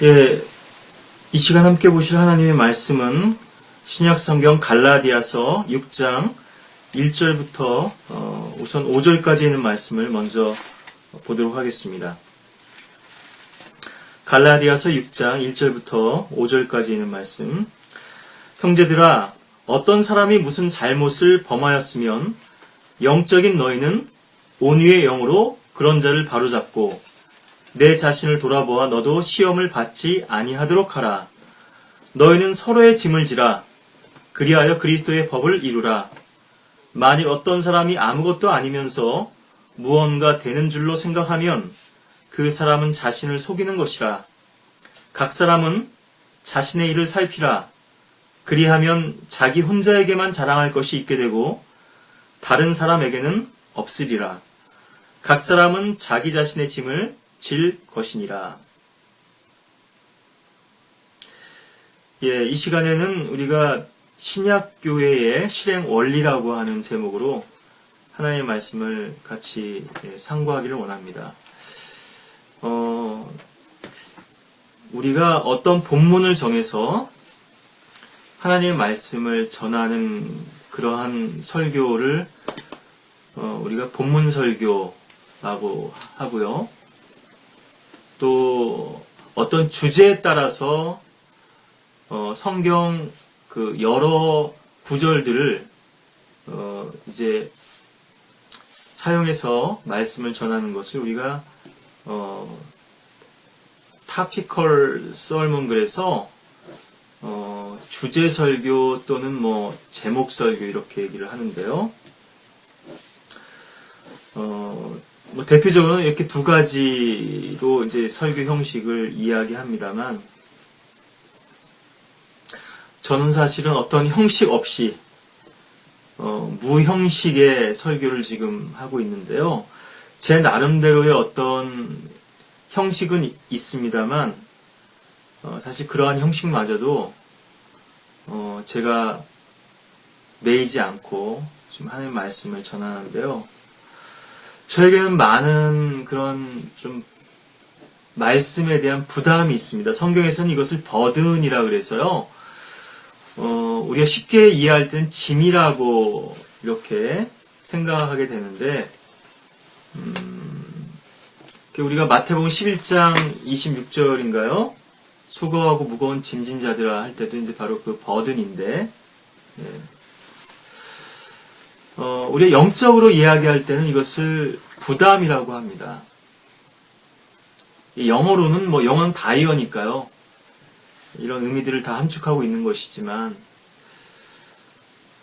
예, 이 시간 함께 보실 하나님의 말씀은 신약성경 갈라디아서 6장 1절부터 우선 5절까지 있는 말씀을 먼저 보도록 하겠습니다. 갈라디아서 6장 1절부터 5절까지 있는 말씀. 형제들아, 어떤 사람이 무슨 잘못을 범하였으면 영적인 너희는 온유의 영으로 그런 자를 바로잡고 내 자신을 돌아보아 너도 시험을 받지 아니하도록 하라. 너희는 서로의 짐을 지라. 그리하여 그리스도의 법을 이루라. 만일 어떤 사람이 아무것도 아니면서 무언가 되는 줄로 생각하면 그 사람은 자신을 속이는 것이라. 각 사람은 자신의 일을 살피라. 그리하면 자기 혼자에게만 자랑할 것이 있게 되고 다른 사람에게는 없으리라. 각 사람은 자기 자신의 짐을 질 것이니라. 예, 이 시간에는 우리가 신약교회의 실행 원리라고 하는 제목으로 하나님의 말씀을 같이 상고하기를 원합니다. 우리가 어떤 본문을 정해서 하나님의 말씀을 전하는 그러한 설교를 우리가 본문 설교라고 하고요. 또 어떤 주제에 따라서 성경 그 여러 구절들을 이제 사용해서 말씀을 전하는 것을 우리가 타피컬 설문, 그래서 주제 설교 또는 뭐 제목 설교 이렇게 얘기를 하는데요. 뭐 대표적으로는 이렇게 두 가지로 이제 설교 형식을 이야기합니다만, 저는 사실은 어떤 형식 없이 무형식의 설교를 지금 하고 있는데요. 제 나름대로의 어떤 형식은 있습니다만, 사실 그러한 형식마저도 제가 매이지 않고 좀 하나님의 말씀을 전하는데요. 저에게는 많은 그런 좀 말씀에 대한 부담이 있습니다. 성경에서는 이것을 버든이라 그래서요. 우리가 쉽게 이해할 때는 짐이라고 이렇게 생각하게 되는데, 우리가 마태복음 11장 26절인가요? 수고하고 무거운 짐진 자들아 할 때도 이제 바로 그 버든인데, 우리가 영적으로 이야기할 때는 이것을 부담이라고 합니다. 영어로는 뭐 영어는 다이어니까요. 이런 의미들을 다 함축하고 있는 것이지만,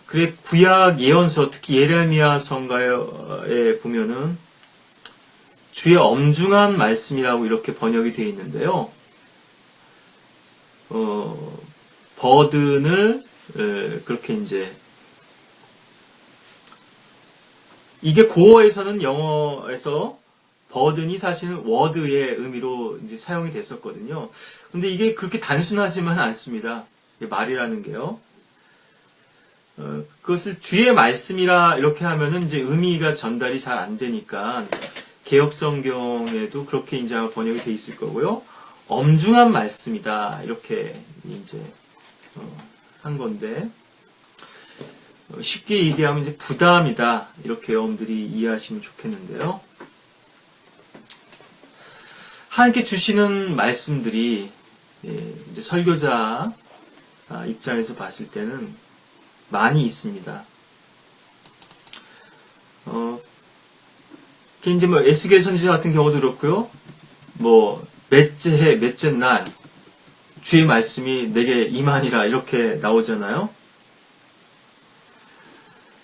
그래 구약 예언서, 특히 예레미야 성가에 보면은 주의 엄중한 말씀이라고 이렇게 번역이 되어 있는데요. 버든을 그렇게 이제, 이게 고어에서는, 영어에서 버든이 사실은 워드의 의미로 이제 사용이 됐었거든요. 근데 이게 그렇게 단순하지만 않습니다. 말이라는 게요. 그것을 주의 말씀이라 이렇게 하면은 이제 의미가 전달이 잘 안 되니까 개역 성경에도 그렇게 이제 번역이 돼 있을 거고요. 엄중한 말씀이다 이렇게 이제 한 건데, 쉽게 얘기하면 이제 부담이다 이렇게 여러분들이 이해하시면 좋겠는데요. 하나님께 주시는 말씀들이 이제 설교자 입장에서 봤을 때는 많이 있습니다. 이제 뭐 에스겔 선지자 같은 경우도 그렇고요. 뭐 몇째 해, 몇째 날 주의 말씀이 내게 임하니라 이렇게 나오잖아요.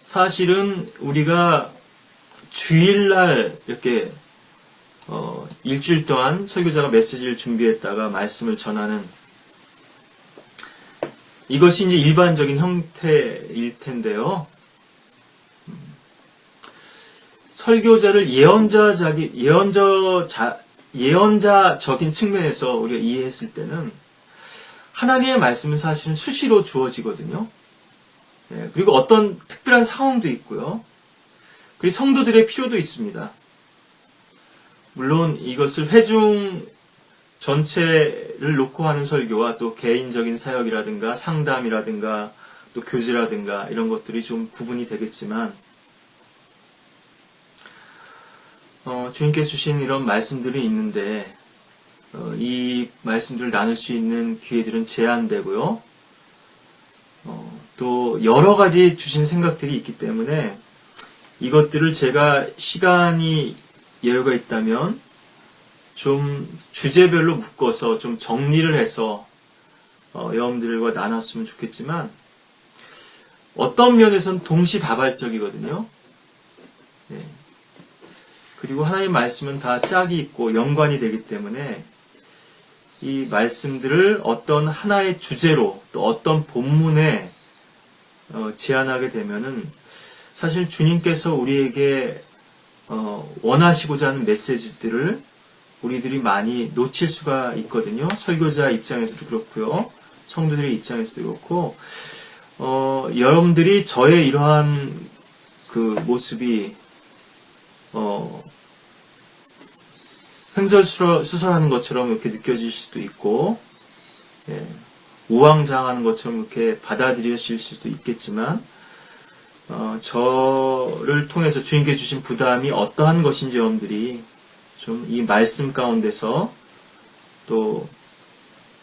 사실은 우리가 주일날 이렇게 일주일 동안 설교자가 메시지를 준비했다가 말씀을 전하는, 이것이 이제 일반적인 형태일 텐데요. 설교자를 예언자적인 측면에서 우리가 이해했을 때는 하나님의 말씀은 사실은 수시로 주어지거든요. 그리고 어떤 특별한 상황도 있고요. 그리고 성도들의 필요도 있습니다. 물론 이것을 회중 전체를 놓고 하는 설교와 또 개인적인 사역이라든가 상담이라든가 또 교제라든가 이런 것들이 좀 구분이 되겠지만 주님께서 주신 이런 말씀들이 있는데 이 말씀들을 나눌 수 있는 기회들은 제한되고요. 또 여러 가지 주신 생각들이 있기 때문에 이것들을 제가 시간이 여유가 있다면 좀 주제별로 묶어서 좀 정리를 해서 여러분들과 나눴으면 좋겠지만 어떤 면에서는 동시다발적이거든요. 네. 그리고 하나님의 말씀은 다 짝이 있고 연관이 되기 때문에 이 말씀들을 어떤 하나의 주제로 또 어떤 본문에 제안하게 되면은 사실 주님께서 우리에게 원하시고자 하는 메시지들을 우리들이 많이 놓칠 수가 있거든요. 설교자 입장에서도 그렇고요. 성도들의 입장에서도 그렇고 여러분들이 저의 이러한 그 모습이 횡설수설하는 것처럼 이렇게 느껴질 수도 있고, 우왕좌왕하는 것처럼 이렇게 받아들여질 수도 있겠지만, 저를 통해서 주님께 주신 부담이 어떠한 것인지 여러분들이 좀 이 말씀 가운데서 또,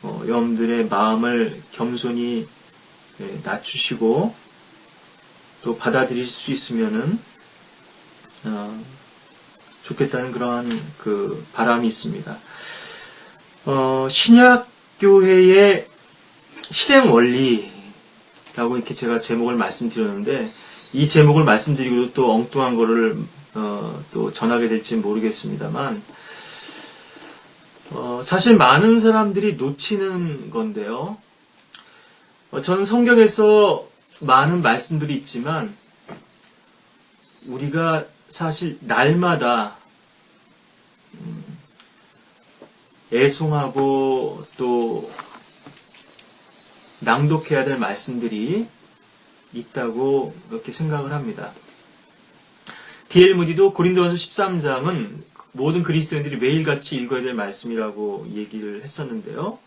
여러분들의 마음을 겸손히 낮추시고, 또 받아들일 수 있으면은, 좋겠다는 그러한 그 바람이 있습니다. 신약교회의 실행 원리라고 이렇게 제가 제목을 말씀드렸는데, 이 제목을 말씀드리고 또 엉뚱한 거를 또 전하게 될지 모르겠습니다만, 사실 많은 사람들이 놓치는 건데요. 저는 성경에서 많은 말씀들이 있지만, 우리가 사실 날마다 애송하고 또 낭독해야 될 말씀들이 있다고 그렇게 생각을 합니다. D.L. 무디도 고린도전서 13장은 모든 그리스도인들이 매일같이 읽어야 될 말씀이라고 얘기를 했었는데요.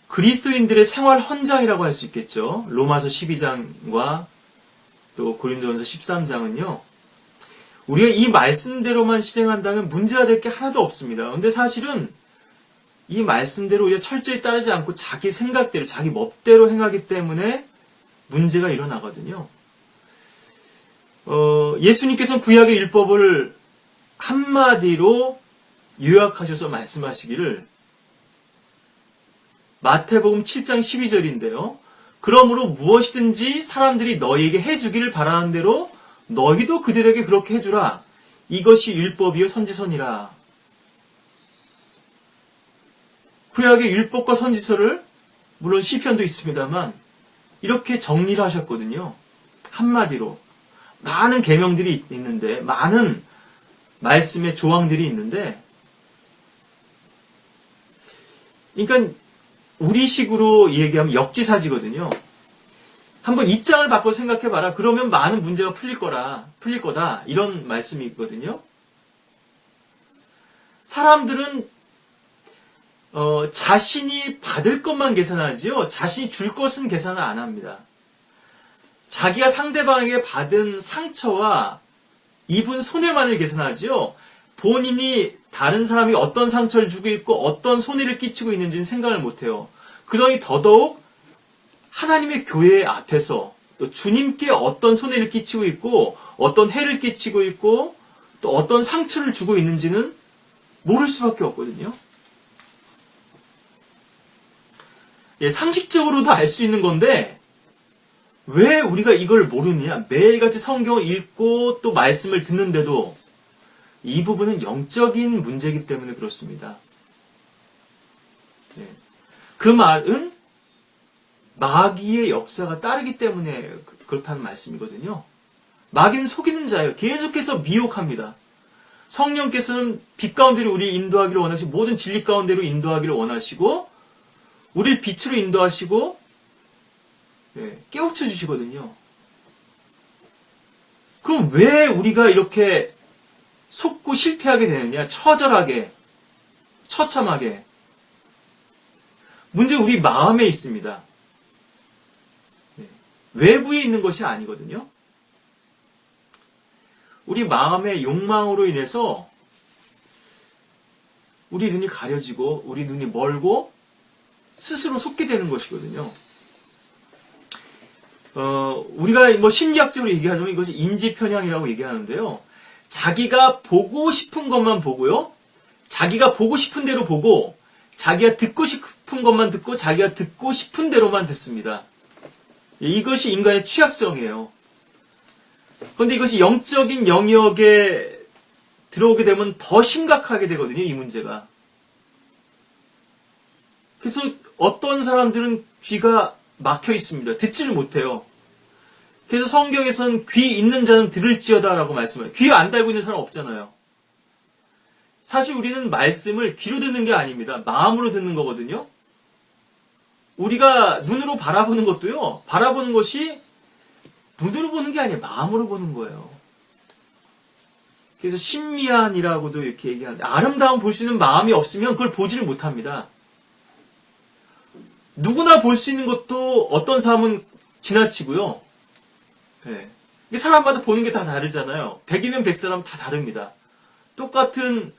그리스도인들의 생활 헌장이라고 할 수 있겠죠. 로마서 12장과 또 고린도전서 13장은요. 우리가 이 말씀대로만 실행한다면 문제가 될 게 하나도 없습니다. 그런데 사실은 이 말씀대로 우리가 철저히 따르지 않고 자기 생각대로, 자기 멋대로 행하기 때문에 문제가 일어나거든요. 예수님께서는 구약의 율법을 한마디로 요약하셔서 말씀하시기를 마태복음 7장 12절인데요. 그러므로 무엇이든지 사람들이 너희에게 해주기를 바라는 대로 너희도 그들에게 그렇게 해주라. 이것이 율법이요 선지서니라. 구약의 율법과 선지서를 물론 시편도 있습니다만 이렇게 정리를 하셨거든요. 한마디로. 많은 계명들이 있는데 많은 말씀의 조항들이 있는데 그러니까 우리식으로 얘기하면 역지사지거든요. 한번 입장을 바꿔 생각해봐라. 그러면 많은 문제가 풀릴 거다. 이런 말씀이 있거든요. 사람들은 자신이 받을 것만 계산하지요. 자신이 줄 것은 계산을 안 합니다. 자기가 상대방에게 받은 상처와 입은 손해만을 계산하지요. 본인이 다른 사람이 어떤 상처를 주고 있고 어떤 손해를 끼치고 있는지는 생각을 못해요. 그러니 더더욱 하나님의 교회 앞에서 또 주님께 어떤 손해를 끼치고 있고 어떤 해를 끼치고 있고 또 어떤 상처를 주고 있는지는 모를 수밖에 없거든요. 상식적으로도 알 수 있는 건데 왜 우리가 이걸 모르느냐? 매일같이 성경을 읽고 또 말씀을 듣는데도 이 부분은 영적인 문제이기 때문에 그렇습니다. 그 말은 마귀의 역사가 따르기 때문에 그렇다는 말씀이거든요. 마귀는 속이는 자예요. 계속해서 미혹합니다. 성령께서는 빛 가운데로 우리 인도하기를 원하시고 모든 진리 가운데로 인도하기를 원하시고 우리를 빛으로 인도하시고 깨우쳐 주시거든요. 그럼 왜 우리가 이렇게 속고 실패하게 되느냐? 처절하게 처참하게. 문제 우리 마음에 있습니다. 외부에 있는 것이 아니거든요. 우리 마음의 욕망으로 인해서 우리 눈이 가려지고 우리 눈이 멀고 스스로 속게 되는 것이거든요. 우리가 뭐 심리학적으로 얘기하자면 이것이 인지편향이라고 얘기하는데요. 자기가 보고 싶은 것만 보고요. 자기가 보고 싶은 대로 보고 자기가 듣고 싶은 것만 듣고 자기가 듣고 싶은 대로만 듣습니다. 이것이 인간의 취약성이에요. 그런데 이것이 영적인 영역에 들어오게 되면 더 심각하게 되거든요, 이 문제가. 그래서 어떤 사람들은 귀가 막혀 있습니다. 듣지를 못해요. 그래서 성경에서는 귀 있는 자는 들을지어다라고 말씀해요. 귀 안 달고 있는 사람 없잖아요. 사실 우리는 말씀을 귀로 듣는 게 아닙니다. 마음으로 듣는 거거든요. 우리가 눈으로 바라보는 것도요. 바라보는 것이 눈으로 보는 게 아니에요. 마음으로 보는 거예요. 그래서 신미안이라고도 이렇게 얘기하는데 아름다움 볼 수 있는 마음이 없으면 그걸 보지를 못합니다. 누구나 볼 수 있는 것도 어떤 사람은 지나치고요. 네. 사람마다 보는 게 다 다르잖아요. 100이면 100사람 다 다릅니다. 똑같은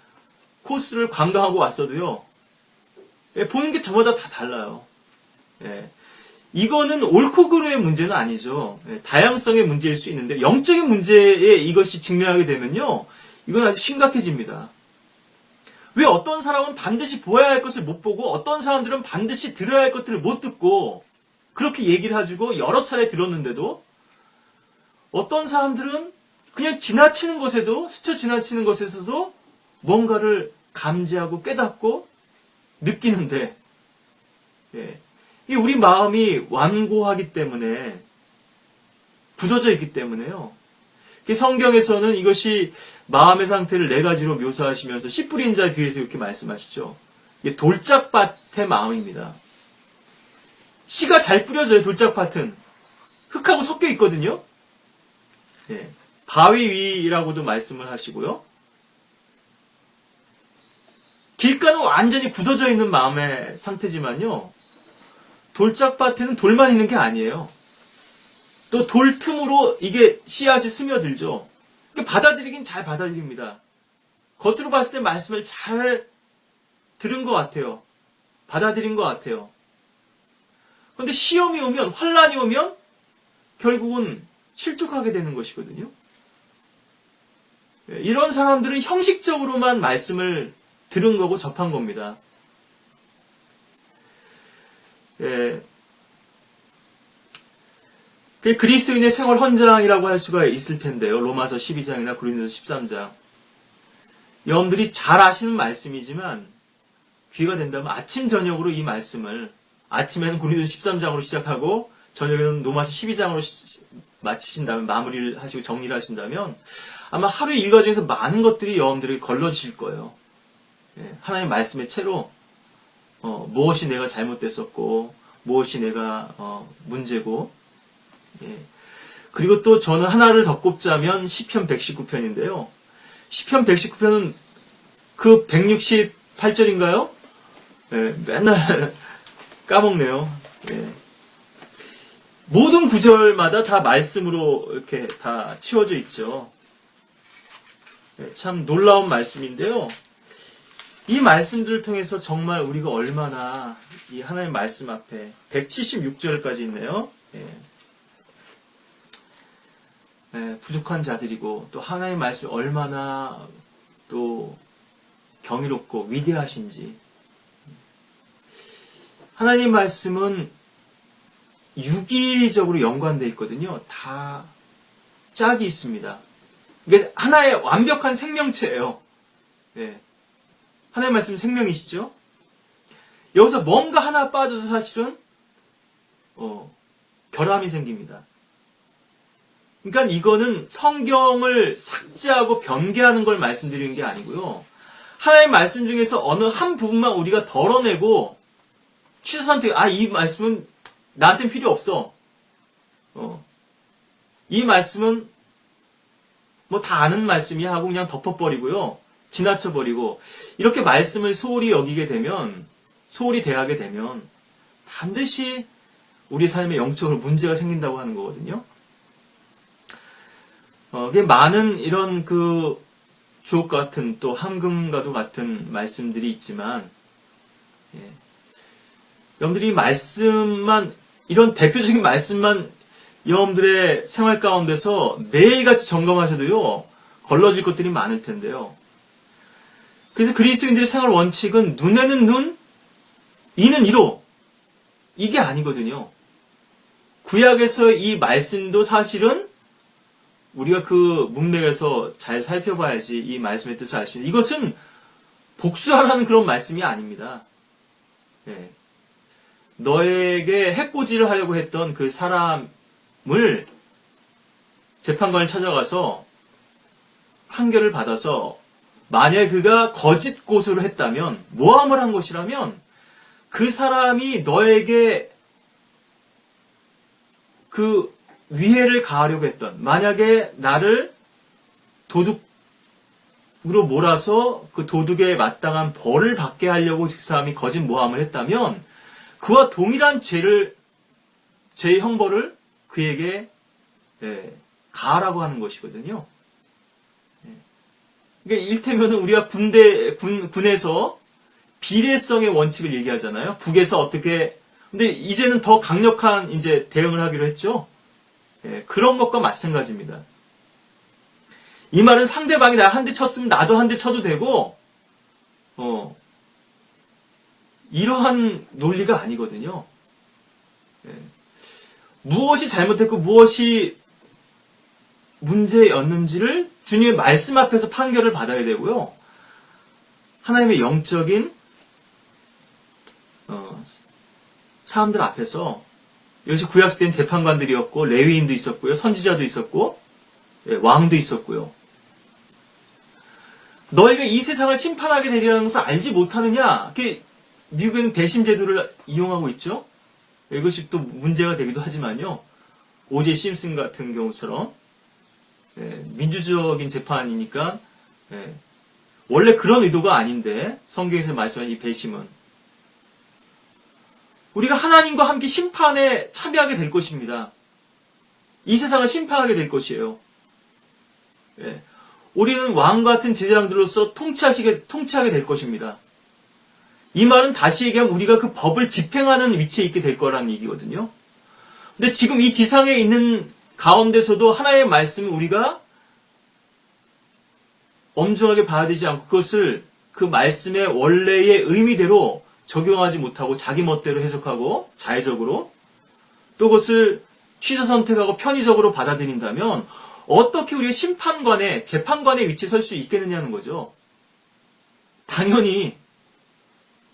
코스를 관광하고 왔어도요. 보는 게 저마다 다 달라요. 이거는 옳고 그름의 문제는 아니죠. 다양성의 문제일 수 있는데 영적인 문제에 이것이 직면하게 되면요. 이건 아주 심각해집니다. 왜 어떤 사람은 반드시 보아야 할 것을 못 보고 어떤 사람들은 반드시 들어야 할 것들을 못 듣고 그렇게 얘기를 해주고 여러 차례 들었는데도 어떤 사람들은 그냥 지나치는 것에도 스쳐 지나치는 것에서도 뭔가를 감지하고 깨닫고 느끼는데 이 우리 마음이 완고하기 때문에 굳어져 있기 때문에요. 성경에서는 이것이 마음의 상태를 네 가지로 묘사하시면서 씨 뿌린 자에 비해서 이렇게 말씀하시죠. 이게 돌짝밭의 마음입니다. 씨가 잘 뿌려져요. 돌짝밭은 흙하고 섞여 있거든요. 바위 위라고도 말씀을 하시고요. 길가는 완전히 굳어져 있는 마음의 상태지만요. 돌짝밭에는 돌만 있는 게 아니에요. 또 돌 틈으로 이게 씨앗이 스며들죠. 받아들이긴 잘 받아들입니다. 겉으로 봤을 때 말씀을 잘 들은 것 같아요. 받아들인 것 같아요. 그런데 시험이 오면, 환란이 오면 결국은 실족하게 되는 것이거든요. 이런 사람들은 형식적으로만 말씀을 들은 거고 접한 겁니다. 그리스도인의 생활 헌장이라고 할 수가 있을 텐데요. 로마서 12장이나 고린도서 13장. 여러분들이 잘 아시는 말씀이지만 귀가 된다면 아침 저녁으로 이 말씀을 아침에는 고린도서 13장으로 시작하고 저녁에는 로마서 12장으로 마치신다면 마무리를 하시고 정리를 하신다면 아마 하루 일과 중에서 많은 것들이 여러분들에게 걸러지실 거예요. 하나님의 말씀의 채로 무엇이 내가 잘못됐었고 무엇이 내가 문제고 그리고 또 저는 하나를 더 꼽자면 시편 119편인데요. 시편 119편은 그 168절인가요? 맨날 까먹네요. 모든 구절마다 다 말씀으로 이렇게 다 치워져 있죠. 참 놀라운 말씀인데요. 이 말씀들을 통해서 정말 우리가 얼마나 이 하나님의 말씀 앞에 176절까지 있네요. 부족한 자들이고 또 하나님의 말씀이 얼마나 또 경이롭고 위대하신지. 하나님의 말씀은 유기적으로 연관되어 있거든요. 다 짝이 있습니다. 이게 하나의 완벽한 생명체예요. 하나님의 말씀은 생명이시죠. 여기서 뭔가 하나 빠져도 사실은 결함이 생깁니다. 그러니까 이거는 성경을 삭제하고 변개하는 걸 말씀드리는 게 아니고요. 하나님의 말씀 중에서 어느 한 부분만 우리가 덜어내고 취사 선택, 이 말씀은 나한테는 필요 없어. 이 말씀은 뭐 다 아는 말씀이야 하고 그냥 덮어버리고요. 지나쳐버리고 이렇게 말씀을 소홀히 여기게 되면, 소홀히 대하게 되면 반드시 우리 삶에 영적으로 문제가 생긴다고 하는 거거든요. 많은 이런 주옥 같은 또 함금과도 같은 말씀들이 있지만, 여러분들이 말씀만, 이런 대표적인 말씀만 여러분들의 생활 가운데서 매일같이 점검하셔도요, 걸러질 것들이 많을 텐데요. 그래서 그리스도인들의 생활 원칙은 눈에는 눈, 이는 이로, 이게 아니거든요. 구약에서 이 말씀도 사실은 우리가 그 문맥에서 잘 살펴봐야지 이 말씀의 뜻을 알 수 있는, 이것은 복수하라는 그런 말씀이 아닙니다. 너에게 해코지를 하려고 했던 그 사람을 재판관을 찾아가서 판결을 받아서 만약에 그가 거짓 고소를 했다면, 모함을 한 것이라면 그 사람이 너에게 그 위해를 가하려고 했던, 만약에 나를 도둑으로 몰아서 그 도둑에 마땅한 벌을 받게 하려고 그 사람이 거짓 모함을 했다면 그와 동일한 죄의 형벌을 그에게 가하라고 하는 것이거든요. 그러니까 일테면은 우리가 군에서 비례성의 원칙을 얘기하잖아요. 북에서 어떻게, 근데 이제는 더 강력한 이제 대응을 하기로 했죠. 그런 것과 마찬가지입니다. 이 말은 상대방이 나 한 대 쳤으면 나도 한 대 쳐도 되고, 이러한 논리가 아니거든요. 무엇이 잘못했고 무엇이 문제였는지를 주님의 말씀 앞에서 판결을 받아야 되고요. 하나님의 영적인 사람들 앞에서, 여기서 구약시대는 재판관들이었고 레위인도 있었고요. 선지자도 있었고 왕도 있었고요. 너희가 이 세상을 심판하게 되리라는 것을 알지 못하느냐? 미국에는 배심 제도를 이용하고 있죠. 이것이 또 문제가 되기도 하지만요. 오제 심슨 같은 경우처럼 민주적인 재판이니까 원래 그런 의도가 아닌데 성경에서 말씀한 이 배심은 우리가 하나님과 함께 심판에 참여하게 될 것입니다. 이 세상을 심판하게 될 것이에요. 우리는 왕과 같은 제사장들로서 통치하게 될 것입니다. 이 말은 다시 얘기하면 우리가 그 법을 집행하는 위치에 있게 될 거라는 얘기거든요. 근데 지금 이 지상에 있는 가운데서도 하나의 말씀을 우리가 엄중하게 봐야 되지 않고 그것을 그 말씀의 원래의 의미대로 적용하지 못하고 자기 멋대로 해석하고 자의적으로 또 그것을 취사 선택하고 편의적으로 받아들인다면 어떻게 우리가 심판관의, 재판관의 위치에 설 수 있겠느냐는 거죠. 당연히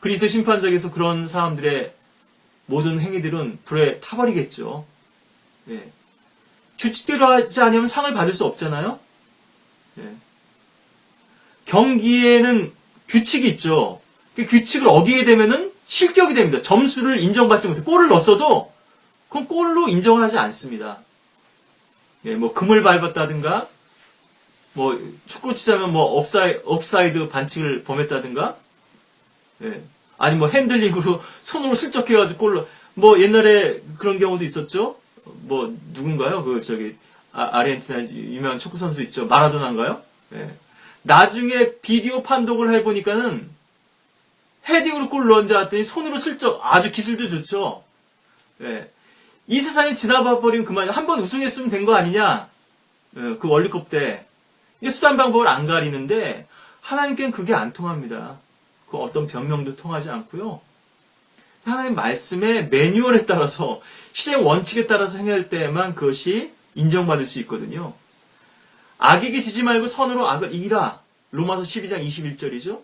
그리스도 심판석에서 그런 사람들의 모든 행위들은 불에 타버리겠죠. 규칙대로 하지 않으면 상을 받을 수 없잖아요. 경기에는 규칙이 있죠. 그 규칙을 어기게 되면은 실격이 됩니다. 점수를 인정받지 못해 골을 넣었어도 그건 골로 인정을 하지 않습니다. 뭐 금을 밟았다든가, 뭐 축구로 치자면 뭐 업사이드 반칙을 범했다든가, 아니 뭐 핸들링으로 손으로 슬쩍 해가지고 골로, 뭐 옛날에 그런 경우도 있었죠. 뭐 누군가요? 아르헨티나 유명한 축구 선수 있죠. 마라도나인가요? 나중에 비디오 판독을 해보니까는 헤딩으로 골 넣은 줄 알았더니 손으로 슬쩍, 아주 기술도 좋죠. 이 세상에 지나봐 버리면 그만이야. 한번 우승했으면 된 거 아니냐? 그 월드컵 때. 이게 수단 방법을 안 가리는데 하나님께는 그게 안 통합니다. 그 어떤 변명도 통하지 않고요. 하나님 말씀의 매뉴얼에 따라서, 시대의 원칙에 따라서 행할 때에만 그것이 인정받을 수 있거든요. 악에게 지지 말고 선으로 악을 이기라. 로마서 12장 21절이죠.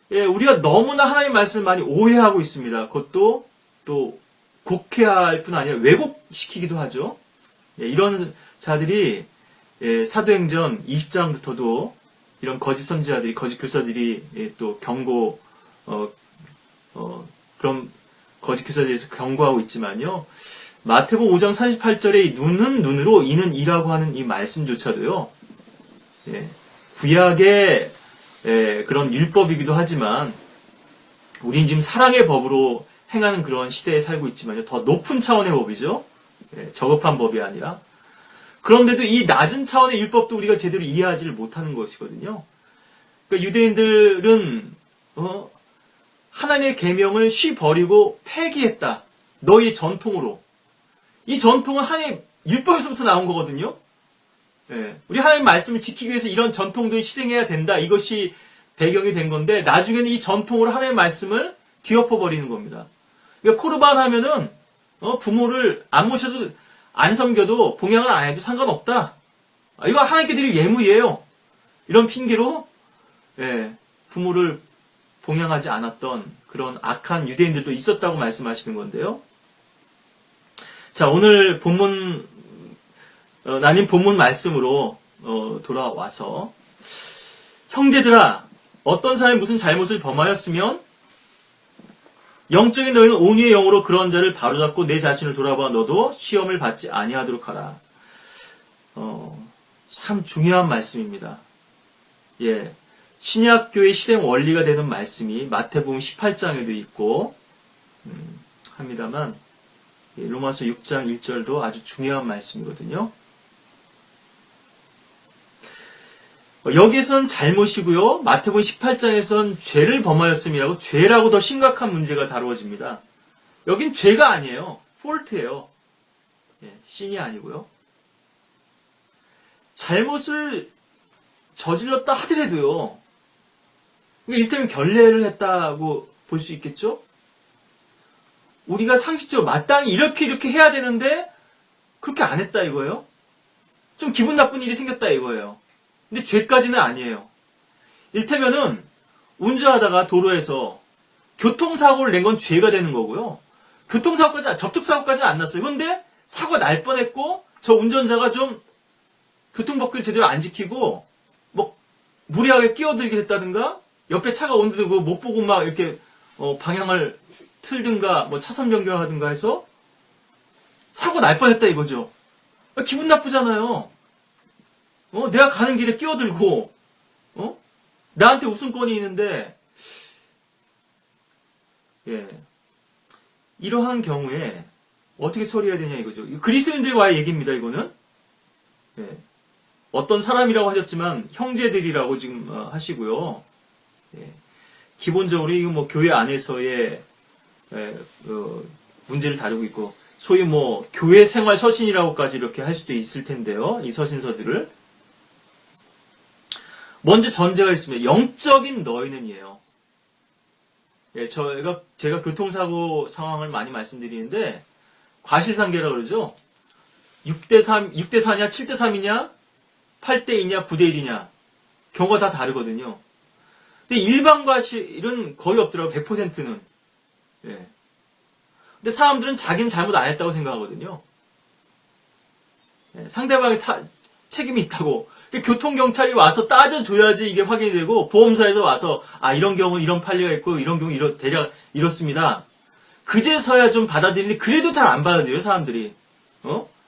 우리가 너무나 하나님 말씀을 많이 오해하고 있습니다. 그것도 또 곡해할 뿐 아니라 왜곡시키기도 하죠. 이런 자들이 사도행전 20장부터도 이런 거짓 선지자들이, 거짓 교사들이 또 그런 거짓 교사들에 대해서 경고하고 있지만요. 마태복음 5장 38절에 눈은 눈으로, 이는 이라고 하는 이 말씀조차도요. 예, 구약의 그런 율법이기도 하지만 우린 지금 사랑의 법으로 행하는 그런 시대에 살고 있지만요. 더 높은 차원의 법이죠. 예, 저급한 법이 아니라. 그런데도 이 낮은 차원의 율법도 우리가 제대로 이해하지를 못하는 것이거든요. 그러니까 유대인들은 하나님의 계명을 쉬 버리고 폐기했다. 너희 전통으로. 이 전통은 하나님 율법에서부터 나온 거거든요. 예, 우리 하나님 말씀을 지키기 위해서 이런 전통들을 실행해야 된다. 이것이 배경이 된 건데 나중에는 이 전통으로 하나님의 말씀을 뒤엎어 버리는 겁니다. 그러니까 코르반 하면은 부모를 안 모셔도 안 섬겨도 봉양을 안 해도 상관없다. 이거 하나님께 드릴 예물이에요. 이런 핑계로 부모를 봉양하지 않았던 그런 악한 유대인들도 있었다고 말씀하시는 건데요. 자, 오늘 본문 나님 본문 말씀으로 돌아와서 형제들아 어떤 사람이 무슨 잘못을 범하였으면 영적인 너희는 온유의 영으로 그런 자를 바로잡고 내 자신을 돌아봐 너도 시험을 받지 아니하도록 하라. 참 중요한 말씀입니다. 예, 신약교의 실행 원리가 되는 말씀이 마태복음 18장에도 있고 합니다만 로마서 6장 1절도 아주 중요한 말씀이거든요. 여기에선 잘못이고요. 마태복음 18장에선 죄를 범하였음이라고 죄라고 더 심각한 문제가 다루어집니다. 여긴 죄가 아니에요. 폴트예요. 신이 아니고요. 잘못을 저질렀다 하더라도요. 이를테면 결례를 했다고 볼 수 있겠죠? 우리가 상식적으로 마땅히 이렇게 해야 되는데 그렇게 안 했다 이거예요. 좀 기분 나쁜 일이 생겼다 이거예요. 근데 죄까지는 아니에요. 이를테면은 운전하다가 도로에서 교통사고를 낸 건 죄가 되는 거고요. 접촉사고까지는 안 났어요. 그런데 사고가 날 뻔했고 저 운전자가 좀 교통법규를 제대로 안 지키고 뭐 무리하게 끼어들게 했다든가 옆에 차가 오는데도 못 보고 막 이렇게 방향을 틀든가 뭐 차선 변경하든가 해서 사고 날 뻔했다 이거죠. 기분 나쁘잖아요. 내가 가는 길에 끼어들고 나한테 웃음권이 있는데 이러한 경우에 어떻게 처리해야 되냐 이거죠. 그리스도인들과의 얘기입니다. 이거는 어떤 사람이라고 하셨지만 형제들이라고 지금 하시고요. 기본적으로 이거 뭐 교회 안에서의 문제를 다루고 있고 소위 뭐 교회 생활 서신이라고까지 이렇게 할 수도 있을 텐데요. 이 서신서들을 먼저 전제가 있습니다. 영적인 너희는이에요. 제가 교통사고 상황을 많이 말씀드리는데 과실상계라고 그러죠. 6대3, 6대4냐, 7대3이냐, 8대2냐, 9대1이냐 경우가 다 다르거든요. 근데 일반 과실은 거의 없더라고요. 100%는. 근데 사람들은 자기는 잘못 안 했다고 생각하거든요. 상대방의 책임이 있다고. 교통경찰이 와서 따져줘야지 이게 확인이 되고 보험사에서 와서 이런 경우 이런 판례가 있고 이런 경우 대략 이렇습니다. 그제서야 좀 받아들이는데 그래도 잘 안 받아들여요 사람들이.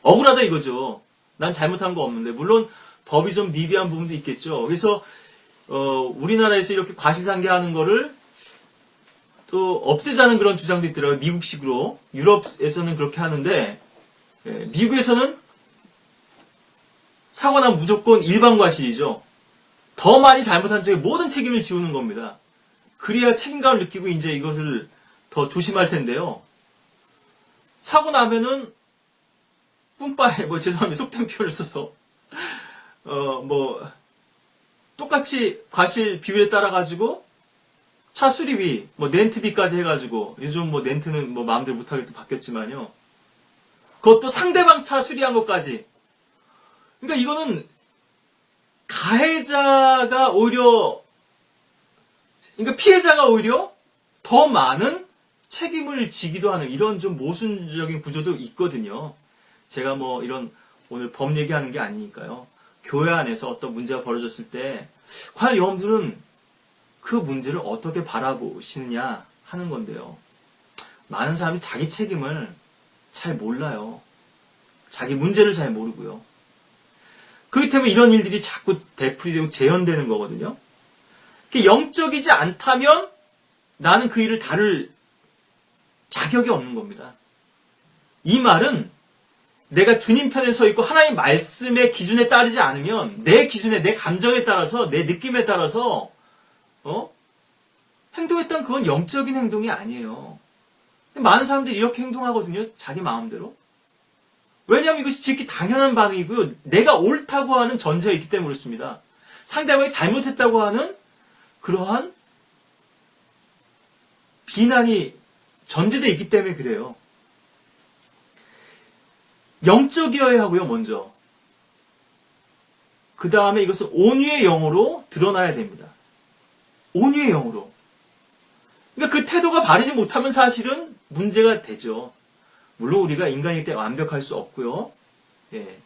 억울하다 이거죠. 난 잘못한 거 없는데 물론 법이 좀 미비한 부분도 있겠죠. 그래서 우리나라에서 이렇게 과실상계하는 거를 또 없애자는 그런 주장도 있더라고요. 미국식으로. 유럽에서는 그렇게 하는데 미국에서는 사고 나면 무조건 일반 과실이죠. 더 많이 잘못한 쪽에 모든 책임을 지우는 겁니다. 그래야 책임감을 느끼고 이제 이것을 더 조심할 텐데요. 사고 나면은 뿜빠에 죄송합니다. 속된 표현을 써서 똑같이 과실 비율에 따라 가지고 차 수리비, 렌트비까지 해가지고 요즘 렌트는 마음대로 못하게 또 바뀌었지만요. 그것도 상대방 차 수리한 것까지. 그러니까 이거는 가해자가 오히려, 그러니까 피해자가 오히려 더 많은 책임을 지기도 하는 이런 좀 모순적인 구조도 있거든요. 제가 이런 오늘 법 얘기하는 게 아니니까요. 교회 안에서 어떤 문제가 벌어졌을 때 과연 여러분들은 그 문제를 어떻게 바라보시느냐 하는 건데요. 많은 사람이 자기 책임을 잘 몰라요. 자기 문제를 잘 모르고요. 그렇기 때문에 이런 일들이 자꾸 되풀이되고 재현되는 거거든요. 영적이지 않다면 나는 그 일을 다룰 자격이 없는 겁니다. 이 말은 내가 주님 편에 서 있고 하나님 말씀의 기준에 따르지 않으면 내 기준에, 내 감정에 따라서, 내 느낌에 따라서 행동했던 그건 영적인 행동이 아니에요. 많은 사람들이 이렇게 행동하거든요. 자기 마음대로. 왜냐하면 이것이 지극히 당연한 반응이고요. 내가 옳다고 하는 전제가 있기 때문에 그렇습니다. 상대방이 잘못했다고 하는 그러한 비난이 전제되어 있기 때문에 그래요. 영적이어야 하고요, 먼저. 그 다음에 이것은 온유의 영으로 드러나야 됩니다. 온유의 영으로. 그러니까 그 태도가 바르지 못하면 사실은 문제가 되죠. 물론 우리가 인간이기 때문에 완벽할 수 없고요. 예,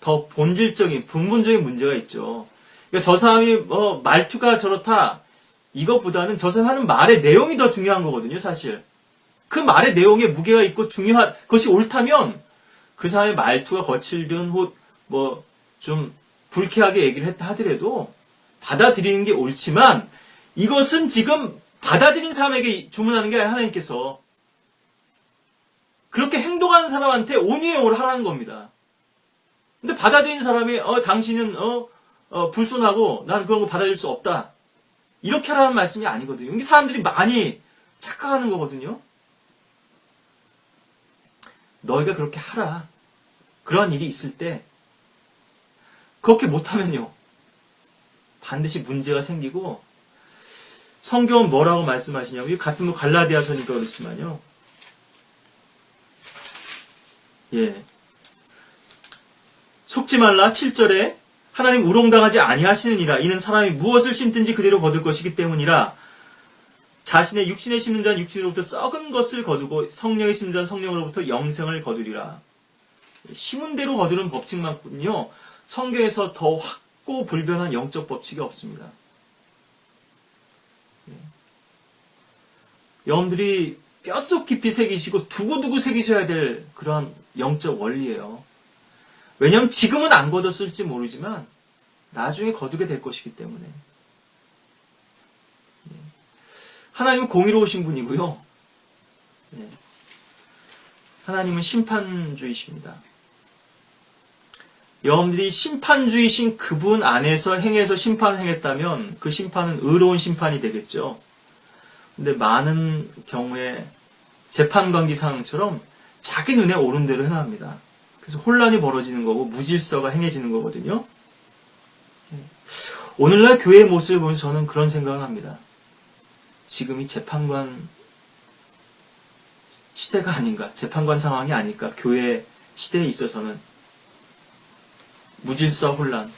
더 본질적인, 근본적인 문제가 있죠. 그러니까 저 사람이 말투가 저렇다, 이것보다는 저 사람이 하는 말의 내용이 더 중요한 거거든요, 사실. 그 말의 내용에 무게가 있고 중요한 것이 옳다면 그 사람의 말투가 거칠든 좀 불쾌하게 얘기를 했다 하더라도 받아들이는 게 옳지만 이것은 지금 받아들인 사람에게 주문하는 게 아니라 하나님께서 그렇게 행동하는 사람한테 온유의 영으로 하라는 겁니다. 근데 받아들인 사람이 당신은 불손하고 난 그런 거 받아들일 수 없다. 이렇게 하라는 말씀이 아니거든요. 이게 사람들이 많이 착각하는 거거든요. 너희가 그렇게 하라. 그러한 일이 있을 때 그렇게 못하면요. 반드시 문제가 생기고 성경은 뭐라고 말씀하시냐고요. 같은 갈라디아서니까 그렇지만요. 예. 속지 말라 7절에 하나님 우롱당하지 아니하시느니라. 이는 사람이 무엇을 심든지 그대로 거둘 것이기 때문이라. 자신의 육신에 심는 자는 육신으로부터 썩은 것을 거두고 성령에 심는 자는 성령으로부터 영생을 거두리라. 심은 대로 거두는 법칙만큼요. 성경에서 더 확고불변한 영적 법칙이 없습니다. 여러분들이 뼛속 깊이 새기시고 두고두고 새기셔야 될 그런 영적 원리예요. 왜냐하면 지금은 안 거뒀을지 모르지만 나중에 거두게 될 것이기 때문에. 하나님은 공의로우신 분이고요. 하나님은 심판주의십니다. 여러분들이 심판주의신 그분 안에서 행해서 심판을 행했다면 그 심판은 의로운 심판이 되겠죠. 근데 많은 경우에 재판관계상처럼 자기 눈에 오른 대로 행합니다. 그래서 혼란이 벌어지는 거고 무질서가 행해지는 거거든요. 오늘날 교회의 모습을 보면 저는 그런 생각을 합니다. 지금이 재판관 시대가 아닌가, 재판관 상황이 아닐까, 교회 시대에 있어서는. 무질서 혼란.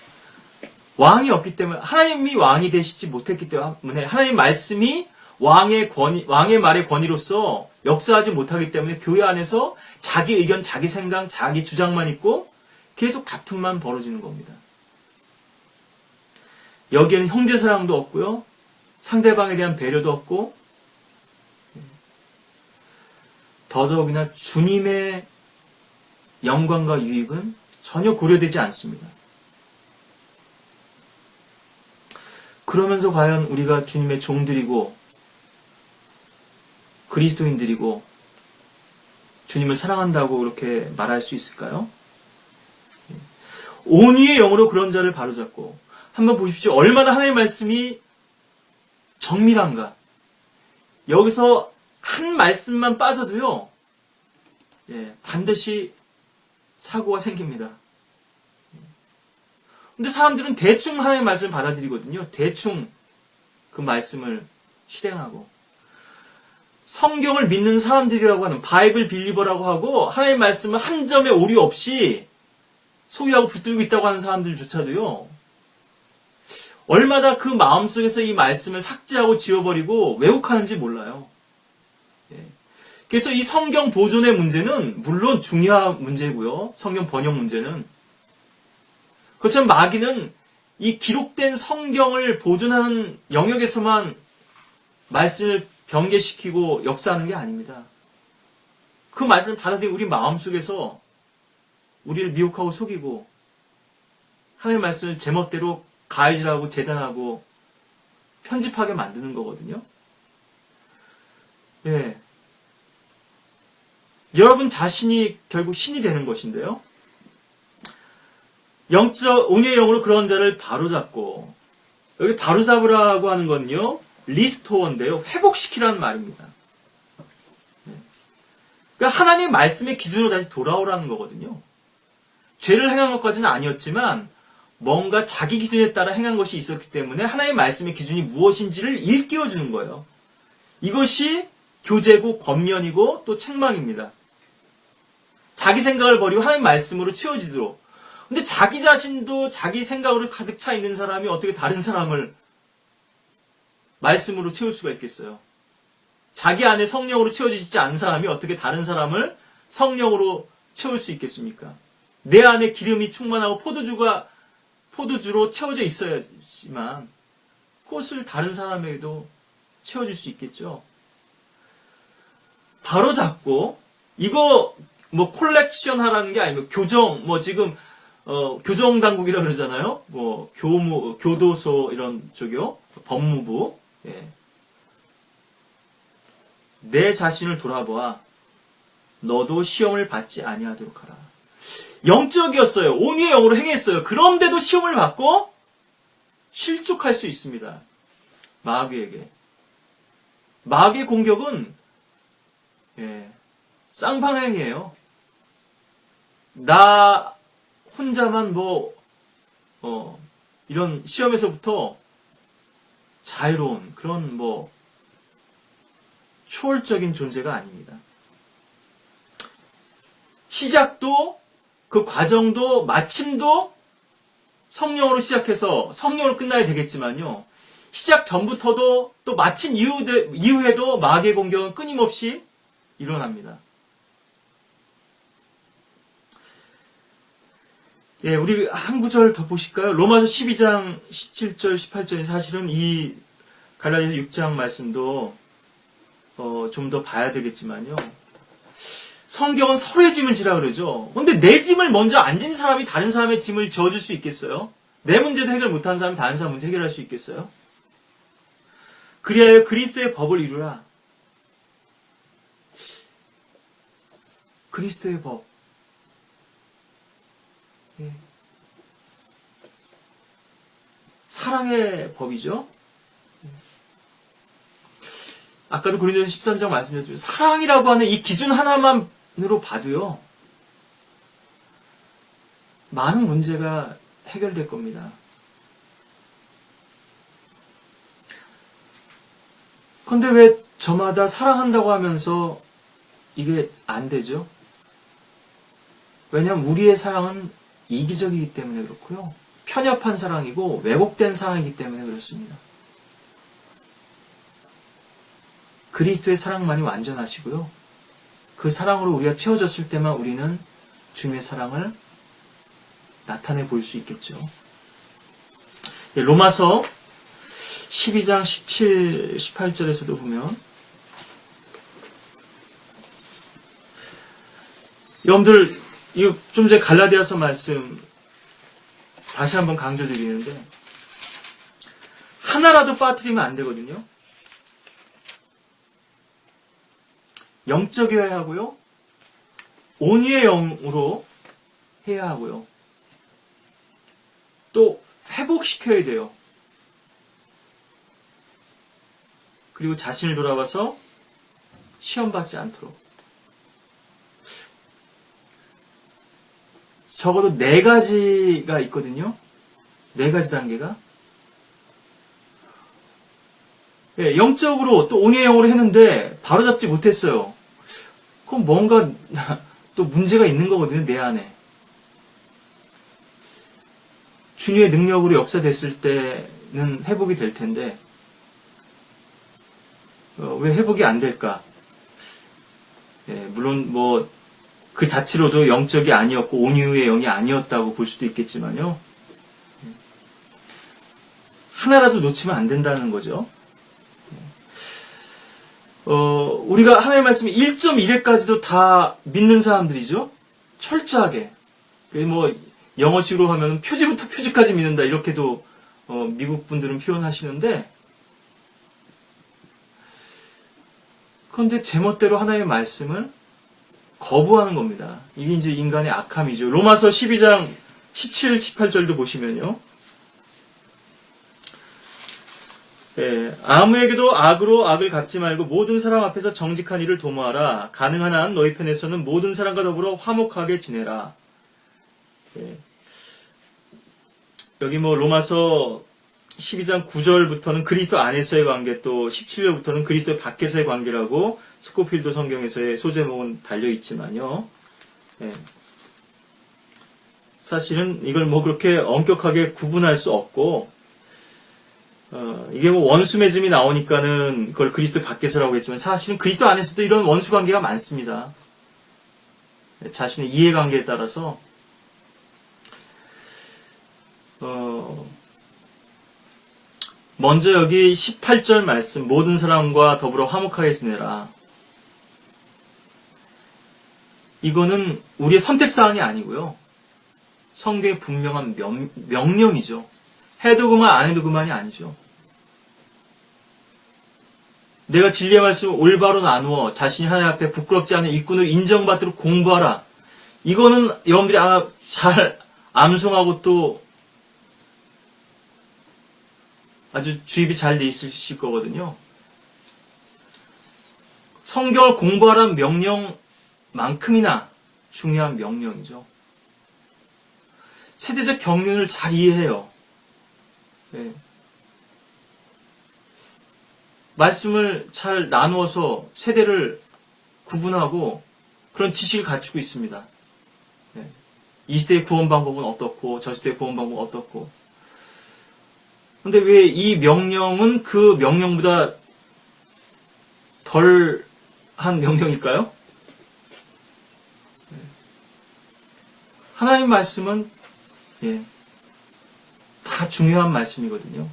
왕이 없기 때문에, 하나님이 왕이 되시지 못했기 때문에, 하나님 말씀이 왕의 말의 권위로서 역사하지 못하기 때문에 교회 안에서 자기 의견, 자기 생각, 자기 주장만 있고 계속 다툼만 벌어지는 겁니다. 여기에는 형제 사랑도 없고요. 상대방에 대한 배려도 없고 더더욱이나 주님의 영광과 유익은 전혀 고려되지 않습니다. 그러면서 과연 우리가 주님의 종들이고 그리스도인들이고 주님을 사랑한다고 그렇게 말할 수 있을까요? 온유의 영으로 그런 자를 바로잡고 한번 보십시오. 얼마나 하나님의 말씀이 정밀한가. 여기서 한 말씀만 빠져도요. 반드시 사고가 생깁니다. 근데 사람들은 대충 하나님의 말씀을 받아들이거든요. 대충 그 말씀을 실행하고 성경을 믿는 사람들이라고 하는 바이블 빌리버라고 하고 하나님의 말씀을 한 점의 오류 없이 소유하고 붙들고 있다고 하는 사람들조차도요. 얼마나 그 마음속에서 이 말씀을 삭제하고 지워버리고 왜곡하는지 몰라요. 그래서 이 성경 보존의 문제는 물론 중요한 문제고요. 성경 번역 문제는. 그렇지만 마귀는 이 기록된 성경을 보존하는 영역에서만 말씀을 변개시키고 역사하는 게 아닙니다. 그 말씀을 받아들이고 우리 마음속에서 우리를 미혹하고 속이고 하나님의 말씀을 제멋대로 가해질하고 재단하고 편집하게 만드는 거거든요. 예. 여러분 자신이 결국 신이 되는 것인데요. 온유의 영으로 그런 자를 바로잡고, 여기 바로잡으라고 하는 건요, 리스토어인데요, 회복시키라는 말입니다. 그러니까 하나님의 말씀의 기준으로 다시 돌아오라는 거거든요. 죄를 행한 것까지는 아니었지만 뭔가 자기 기준에 따라 행한 것이 있었기 때문에 하나님의 말씀의 기준이 무엇인지를 일깨워주는 거예요. 이것이 교제고 권면이고 또 책망입니다. 자기 생각을 버리고 하나님 말씀으로 채워지도록. 근데 자기 자신도 자기 생각으로 가득 차 있는 사람이 어떻게 다른 사람을 말씀으로 채울 수가 있겠어요? 자기 안에 성령으로 채워지지 않은 사람이 어떻게 다른 사람을 성령으로 채울 수 있겠습니까? 내 안에 기름이 충만하고 포도주로 채워져 있어야지만 그것을 다른 사람에게도 채워줄 수 있겠죠. 바로 잡고, 이거 뭐 콜렉션 하라는 게 아니고 교정, 뭐 지금 교정 당국이라 그러잖아요. 뭐 교도소 이런 쪽이요. 법무부. 예. 내 자신을 돌아보아 너도 시험을 받지 아니하도록 하라. 영적이었어요. 온유의 영으로 행했어요. 그런데도 시험을 받고 실족할 수 있습니다. 마귀에게. 마귀의 공격은 쌍방향이에요. 나 혼자만 이런 시험에서부터 자유로운 그런 초월적인 존재가 아닙니다. 시작도 그 과정도 마침도 성령으로 시작해서 성령으로 끝나야 되겠지만요. 시작 전부터도 또 마친 이후에도 마귀의 공격은 끊임없이 일어납니다. 예, 우리 한 구절 더 보실까요? 로마서 12장 17절 18절이 사실은 이 갈라디아서 6장 말씀도 좀 더 봐야 되겠지만요. 성경은 서로의 짐을 지라 그러죠. 근데 내 짐을 먼저 안 진 사람이 다른 사람의 짐을 지어줄 수 있겠어요? 내 문제도 해결 못한 사람이 다른 사람 문제 해결할 수 있겠어요? 그리하여 그리스도의 법을 이루라. 그리스도의 법. 예. 사랑의 법이죠. 아까도 고린도서 13장 말씀드렸죠. 사랑이라고 하는 이 기준 하나만으로 봐도요. 많은 문제가 해결될 겁니다. 그런데 왜 저마다 사랑한다고 하면서 이게 안 되죠? 왜냐하면 우리의 사랑은 이기적이기 때문에 그렇고요. 편협한 사랑이고 왜곡된 사랑이기 때문에 그렇습니다. 그리스도의 사랑만이 완전하시고요. 그 사랑으로 우리가 채워졌을 때만 우리는 주님의 사랑을 나타내 볼 수 있겠죠. 로마서 12장 17, 18절에서도 보면 여러분들 좀 전에 갈라디아서 말씀 다시 한번 강조드리는데 하나라도 빠뜨리면 안 되거든요. 영적이어야 하고요. 온유의 영으로 해야 하고요. 또 회복시켜야 돼요. 그리고 자신을 돌아봐서 시험받지 않도록. 적어도 4가지가 있거든요. 4가지 단계가. 예, 영적으로 또 온유의 영으로 했는데 바로잡지 못했어요. 그럼 뭔가 또 문제가 있는 거거든요. 내 안에. 주님의 능력으로 역사됐을 때는 회복이 될 텐데 왜 회복이 안 될까? 예, 물론 그 자체로도 영적이 아니었고 온유의 영이 아니었다고 볼 수도 있겠지만요. 하나라도 놓치면 안 된다는 거죠. 우리가 하나님의 말씀이 1.1회까지도 다 믿는 사람들이죠. 철저하게. 영어식으로 하면 표지부터 표지까지 믿는다. 이렇게도 미국 분들은 표현하시는데, 그런데 제멋대로 하나님의 말씀을 거부하는 겁니다. 이게 이제 인간의 악함이죠. 로마서 12장 17, 18절도 보시면요. 아무에게도 악으로 악을 갚지 말고 모든 사람 앞에서 정직한 일을 도모하라. 가능한 한 너희 편에서는 모든 사람과 더불어 화목하게 지내라. 여기 로마서 12장 9절부터는 그리스도 안에서의 관계, 또 17절부터는 그리스도 밖에서의 관계라고 스코필드 성경에서의 소제목은 달려있지만요. 사실은 이걸 그렇게 엄격하게 구분할 수 없고, 이게 원수 맺음이 나오니까는 그걸 그리스도 밖에서라고 했지만 사실은 그리스도 안에서도 이런 원수 관계가 많습니다. 자신의 이해관계에 따라서 먼저 여기 18절 말씀, 모든 사람과 더불어 화목하게 지내라. 이거는 우리의 선택사항이 아니고요. 성경의 분명한 명령이죠. 해도 그만 안 해도 그만이 아니죠. 내가 진리의 말씀을 올바로 나누어 자신이 하나님 앞에 부끄럽지 않은 일꾼을 인정받도록 공부하라. 이거는 여러분들이 아마 잘 암송하고 또 아주 주입이 잘 돼 있으실 거거든요. 성경을 공부하라는 명령만큼이나 중요한 명령이죠. 세대적 경륜을 잘 이해해요. 말씀을 잘 나누어서 세대를 구분하고 그런 지식을 갖추고 있습니다. 이 시대의 구원 방법은 어떻고 저 시대의 구원 방법은 어떻고. 근데 왜 이 명령은 그 명령보다 덜한 명령일까요? 하나님 말씀은 다 중요한 말씀이거든요.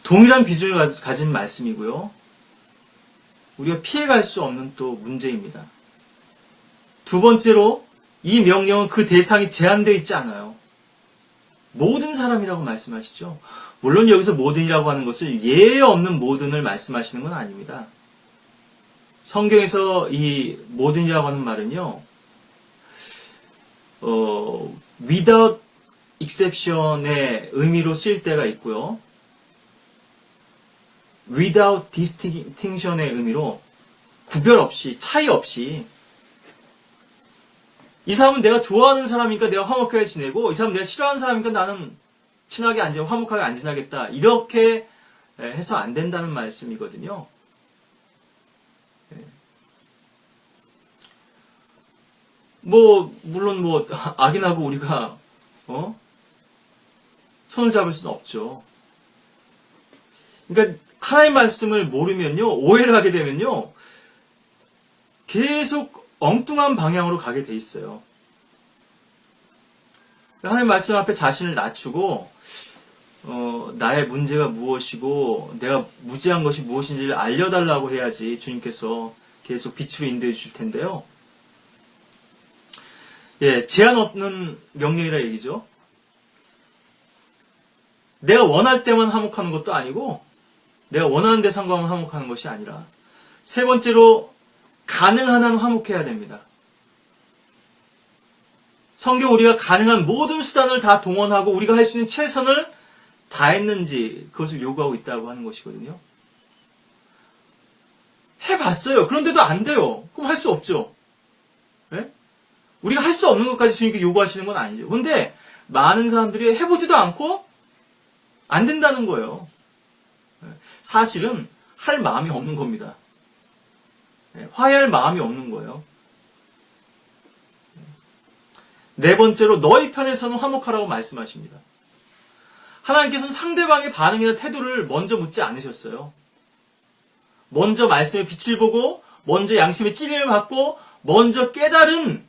동일한 비중을 가진 말씀이고요. 우리가 피해갈 수 없는 또 문제입니다. 두 번째로 이 명령은 그 대상이 제한되어 있지 않아요. 모든 사람이라고 말씀하시죠. 물론 여기서 모든이라고 하는 것을 예외 없는 모든을 말씀하시는 건 아닙니다. 성경에서 이 모든이라고 하는 말은요. without exception의 의미로 쓰일 때가 있고요. without distinction의 의미로 구별 없이, 차이 없이 이 사람은 내가 좋아하는 사람이니까 내가 화목하게 지내고 이 사람은 내가 싫어하는 사람이니까 나는 친하게 안 지내고 화목하게 안 지내겠다. 이렇게 해서 안 된다는 말씀이거든요. 물론 악인하고 우리가 손을 잡을 수는 없죠. 그러니까 하나님 말씀을 모르면요, 오해를 하게 되면요, 계속 엉뚱한 방향으로 가게 돼 있어요. 하나님 말씀 앞에 자신을 낮추고 나의 문제가 무엇이고 내가 무지한 것이 무엇인지를 알려달라고 해야지 주님께서 계속 빛으로 인도해 주실 텐데요. 제한 없는 명령이라 얘기죠. 내가 원할 때만 화목하는 것도 아니고 내가 원하는 대상과만 화목하는 것이 아니라 세 번째로 가능한 한 화목해야 됩니다. 성경 우리가 가능한 모든 수단을 다 동원하고 우리가 할 수 있는 최선을 다했는지 그것을 요구하고 있다고 하는 것이거든요. 해봤어요. 그런데도 안 돼요. 그럼 할 수 없죠. 네? 우리가 할 수 없는 것까지 주님께 요구하시는 건 아니죠. 그런데 많은 사람들이 해보지도 않고 안 된다는 거예요. 사실은 할 마음이 없는 겁니다. 화해할 마음이 없는 거예요. 네 번째로 너희 편에서는 화목하라고 말씀하십니다. 하나님께서는 상대방의 반응이나 태도를 먼저 묻지 않으셨어요. 먼저 말씀의 빛을 보고 먼저 양심의 찔림을 받고 먼저 깨달은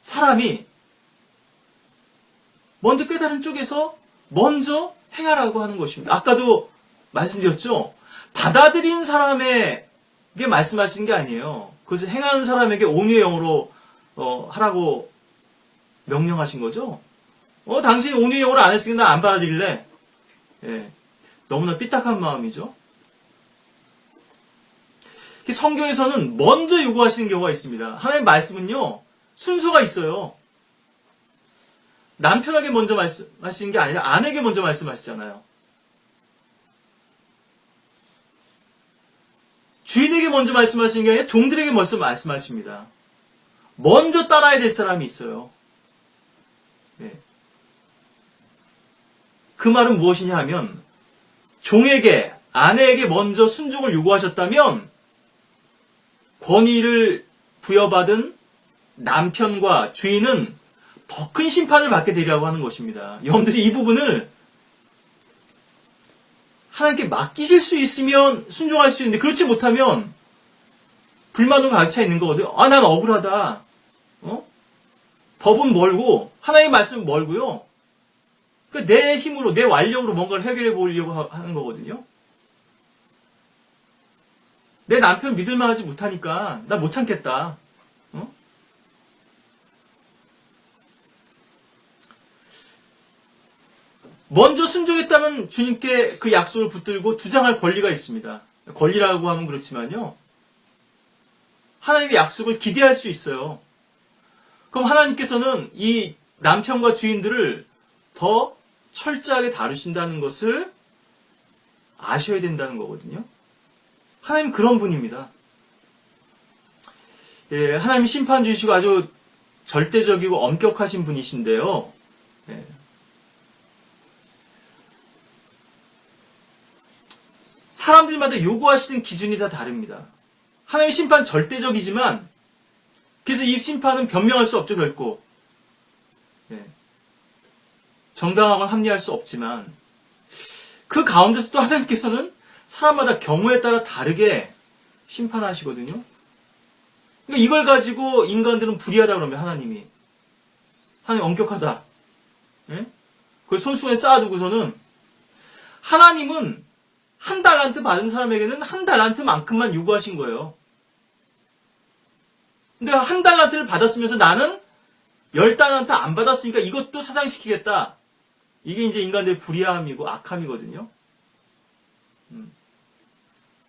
사람이 먼저 깨달은 쪽에서 먼저 행하라고 하는 것입니다. 아까도 말씀드렸죠. 받아들인 사람에게 말씀하시는 게 아니에요. 그것을 행하는 사람에게 온유의 영으로 하라고 명령하신 거죠? 당신 온유의 영을 안 했으니까 나 안 받아들일래. 예, 너무나 삐딱한 마음이죠. 성경에서는 먼저 요구하시는 경우가 있습니다. 하나님의 말씀은요, 순서가 있어요. 남편에게 먼저 말씀하시는 게 아니라 아내에게 먼저 말씀하시잖아요. 주인에게 먼저 말씀하시는 게 아니라 종들에게 먼저 말씀하십니다. 먼저 따라야 될 사람이 있어요. 네. 그 말은 무엇이냐 하면 종에게, 아내에게 먼저 순종을 요구하셨다면 권위를 부여받은 남편과 주인은 더 큰 심판을 받게 되리라고 하는 것입니다. 여러분들이 이 부분을 하나님께 맡기실 수 있으면 순종할 수 있는데 그렇지 못하면 불만으로 가득 차 있는 거거든요. 난 억울하다. 법은 멀고 하나님의 말씀은 멀고요. 그러니까 내 힘으로, 내 완력으로 뭔가를 해결해 보려고 하는 거거든요. 내 남편 믿을만 하지 못하니까 나 못 참겠다. 먼저 순종했다면 주님께 그 약속을 붙들고 주장할 권리가 있습니다. 권리라고 하면 그렇지만요. 하나님의 약속을 기대할 수 있어요. 그럼 하나님께서는 이 남편과 주인들을 더 철저하게 다루신다는 것을 아셔야 된다는 거거든요. 하나님 그런 분입니다. 예, 하나님 심판 주시고 아주 절대적이고 엄격하신 분이신데요. 예. 사람들마다 요구하시는 기준이 다 다릅니다. 하나님 심판 절대적이지만 그래서 이 심판은 변명할 수 없죠, 결코. 예. 정당하거나 합리할 수 없지만 그 가운데서 또 하나님께서는 사람마다 경우에 따라 다르게 심판하시거든요. 그러니까 이걸 가지고 인간들은 불의하다 그러면 하나님 엄격하다. 예? 그걸 손수건에 쌓아두고서는 하나님은 한 달란트 받은 사람에게는 한 달란트만큼만 요구하신 거예요. 근데 한 달란트를 받았으면서 나는 10달란트 안 받았으니까 이것도 사상시키겠다. 이게 이제 인간들의 불의함이고 악함이거든요.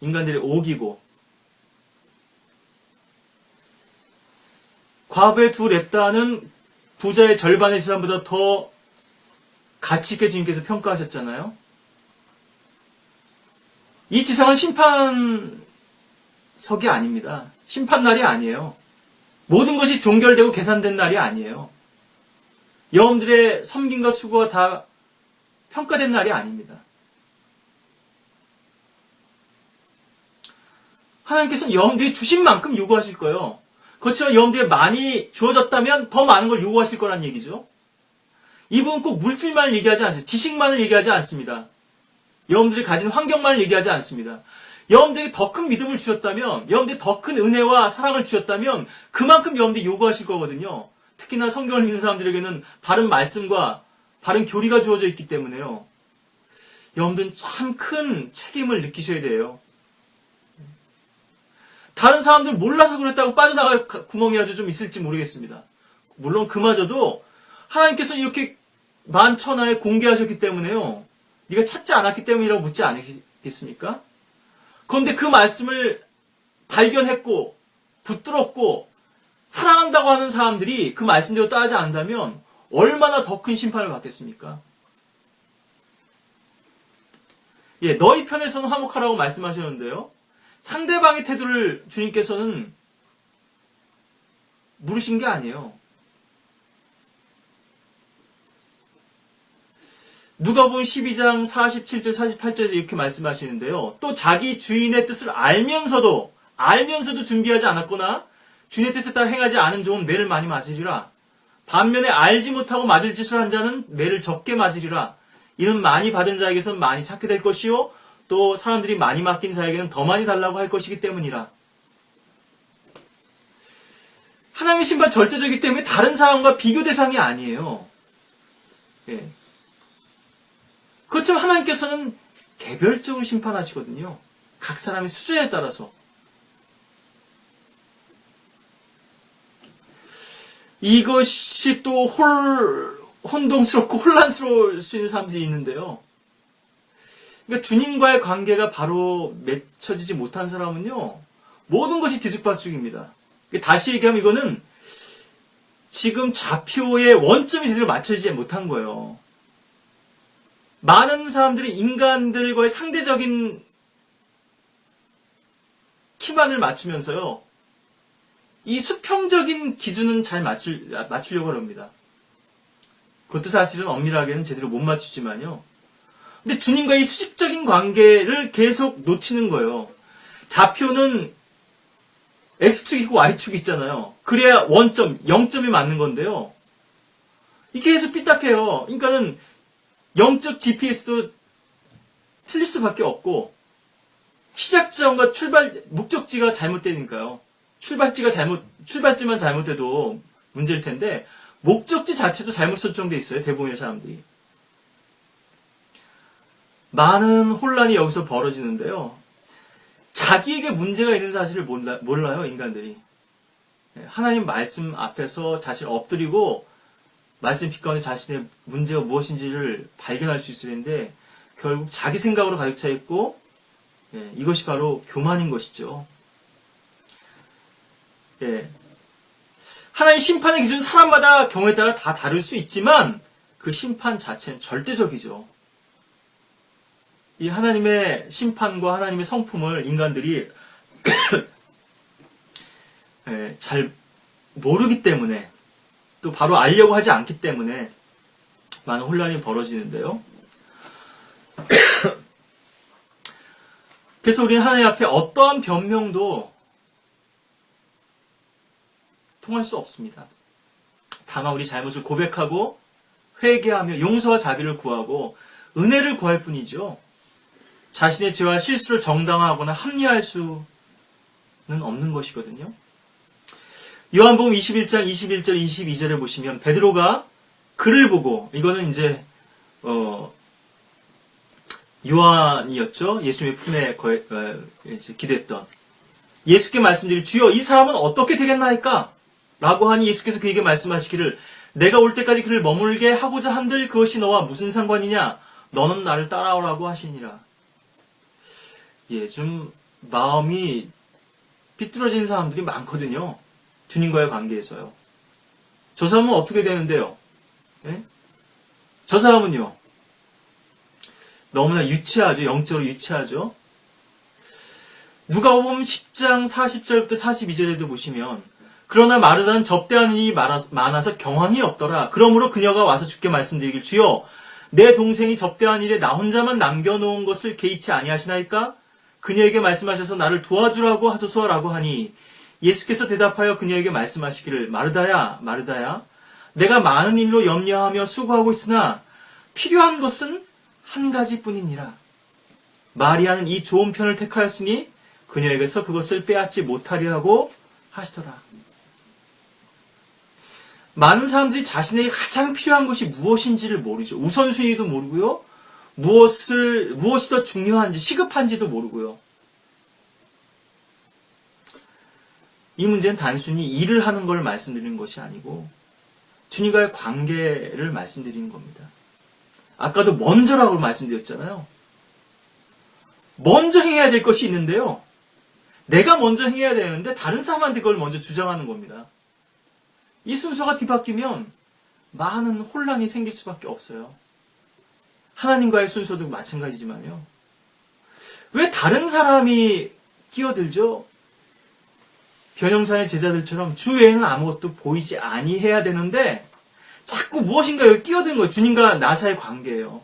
인간들의 오기고. 과부의 두 렙다는 부자의 절반의 재산보다 더 가치 있게 주님께서 평가하셨잖아요. 이 지상은 심판석이 아닙니다. 심판날이 아니에요. 모든 것이 종결되고 계산된 날이 아니에요. 여러분들의 섬김과 수고가 다 평가된 날이 아닙니다. 하나님께서는 여러분들이 주신 만큼 요구하실 거예요. 그렇지만 여러분들이 많이 주어졌다면 더 많은 걸 요구하실 거란 얘기죠. 이분은 꼭 물질만을 얘기하지 않습니다. 지식만을 얘기하지 않습니다. 여러분들이 가진 환경만을 얘기하지 않습니다. 여러분들에게 더 큰 믿음을 주셨다면, 여러분들이 더 큰 은혜와 사랑을 주셨다면 그만큼 여러분들이 요구하실 거거든요. 특히나 성경을 믿는 사람들에게는 바른 말씀과 바른 교리가 주어져 있기 때문에요. 여러분들은 참 큰 책임을 느끼셔야 돼요. 다른 사람들 몰라서 그랬다고 빠져나갈 구멍이라도 좀 있을지 모르겠습니다. 물론 그마저도 하나님께서 이렇게 만천하에 공개하셨기 때문에요. 네가 찾지 않았기 때문이라고 묻지 않겠습니까? 그런데 그 말씀을 발견했고 붙들었고 사랑한다고 하는 사람들이 그 말씀대로 따르지 않는다면 얼마나 더 큰 심판을 받겠습니까? 예, 너희 편에서는 화목하라고 말씀하셨는데요. 상대방의 태도를 주님께서는 물으신 게 아니에요. 누가복음 12장 47절 48절에서 이렇게 말씀하시는데요. 또 자기 주인의 뜻을 알면서도 준비하지 않았거나 주인의 뜻에 따라 행하지 않은 종은 매를 많이 맞으리라. 반면에 알지 못하고 맞을 짓을 한 자는 매를 적게 맞으리라. 이는 많이 받은 자에게서는 많이 찾게 될 것이요 또 사람들이 많이 맡긴 자에게는 더 많이 달라고 할 것이기 때문이라. 하나님의 심판 절대적이기 때문에 다른 사람과 비교 대상이 아니에요. 예. 그렇지만 하나님께서는 개별적으로 심판하시거든요. 각 사람의 수준에 따라서. 이것이 또 혼동스럽고 혼란스러울 수 있는 사람들이 있는데요. 그러니까 주님과의 관계가 바로 맺혀지지 못한 사람은요, 모든 것이 뒤죽박죽입니다. 다시 얘기하면 이거는 지금 좌표의 원점이 제대로 맞춰지지 못한 거예요. 많은 사람들이 인간들과의 상대적인 키만을 맞추면서요, 이 수평적인 기준은 잘 맞추려고 합니다. 그것도 사실은 엄밀하게는 제대로 못 맞추지만요. 근데 주님과의 수직적인 관계를 계속 놓치는 거예요. 좌표는 X축이고 Y축이 있잖아요. 그래야 원점, 0점이 맞는 건데요. 이게 계속 삐딱해요. 그러니까는 영적 GPS도 틀릴 수밖에 없고, 시작지점과 목적지가 잘못되니까요. 출발지만 잘못돼도 문제일 텐데, 목적지 자체도 잘못 설정돼 있어요. 대부분의 사람들이. 많은 혼란이 여기서 벌어지는데요. 자기에게 문제가 있는 사실을 몰라요, 인간들이. 하나님 말씀 앞에서 자신을 엎드리고 말씀 빛가운데 자신의 문제가 무엇인지를 발견할 수 있어야 되는데 결국 자기 생각으로 가득 차 있고, 이것이 바로 교만인 것이죠. 하나님 심판의 기준은 사람마다 경우에 따라 다 다를 수 있지만 그 심판 자체는 절대적이죠. 이 하나님의 심판과 하나님의 성품을 인간들이 잘 모르기 때문에, 또 바로 알려고 하지 않기 때문에 많은 혼란이 벌어지는데요. 그래서 우리는 하나님 앞에 어떠한 변명도 통할 수 없습니다. 다만 우리 잘못을 고백하고 회개하며 용서와 자비를 구하고 은혜를 구할 뿐이죠. 자신의 죄와 실수를 정당화하거나 합리화할 수는 없는 것이거든요. 요한복음 21장 21절 22절에 보시면 베드로가 그를 보고, 이거는 이제 요한이었죠. 예수님의 품에 기댔던 예수께 말씀드릴 주여 이 사람은 어떻게 되겠나이까? 라고 하니 예수께서 그에게 말씀하시기를 내가 올 때까지 그를 머물게 하고자 한들 그것이 너와 무슨 상관이냐? 너는 나를 따라오라고 하시니라. 좀 마음이 삐뚤어진 사람들이 많거든요. 주님과의 관계에서요. 저 사람은 어떻게 되는데요? 저 사람은요. 너무나 유치하죠. 영적으로 유치하죠. 누가복음 10장 40절부터 42절에도 보시면 그러나 마르다는 접대하는 일이 많아서 경황이 없더라. 그러므로 그녀가 와서 주께 말씀드리길 주여 내 동생이 접대한 일에 나 혼자만 남겨놓은 것을 개의치 아니하시나이까? 그녀에게 말씀하셔서 나를 도와주라고 하소서라고 하니 예수께서 대답하여 그녀에게 말씀하시기를 마르다야 마르다야 내가 많은 일로 염려하며 수고하고 있으나 필요한 것은 한 가지뿐이니라. 마리아는 이 좋은 편을 택하였으니 그녀에게서 그것을 빼앗지 못하리라고 하시더라. 많은 사람들이 자신에게 가장 필요한 것이 무엇인지를 모르죠. 우선순위도 모르고요. 무엇이 더 중요한지, 시급한지도 모르고요. 이 문제는 단순히 일을 하는 걸 말씀드리는 것이 아니고 주님과의 관계를 말씀드리는 겁니다. 아까도 먼저라고 말씀드렸잖아요. 먼저 행해야 될 것이 있는데요. 내가 먼저 행해야 되는데 다른 사람한테 그걸 먼저 주장하는 겁니다. 이 순서가 뒤바뀌면 많은 혼란이 생길 수밖에 없어요. 하나님과의 순서도 마찬가지지만요. 왜 다른 사람이 끼어들죠? 변형산의 제자들처럼 주 외에는 아무것도 보이지 아니해야 되는데 자꾸 무엇인가 여기 끼어드는 거예요. 주님과 나 사이의 관계예요.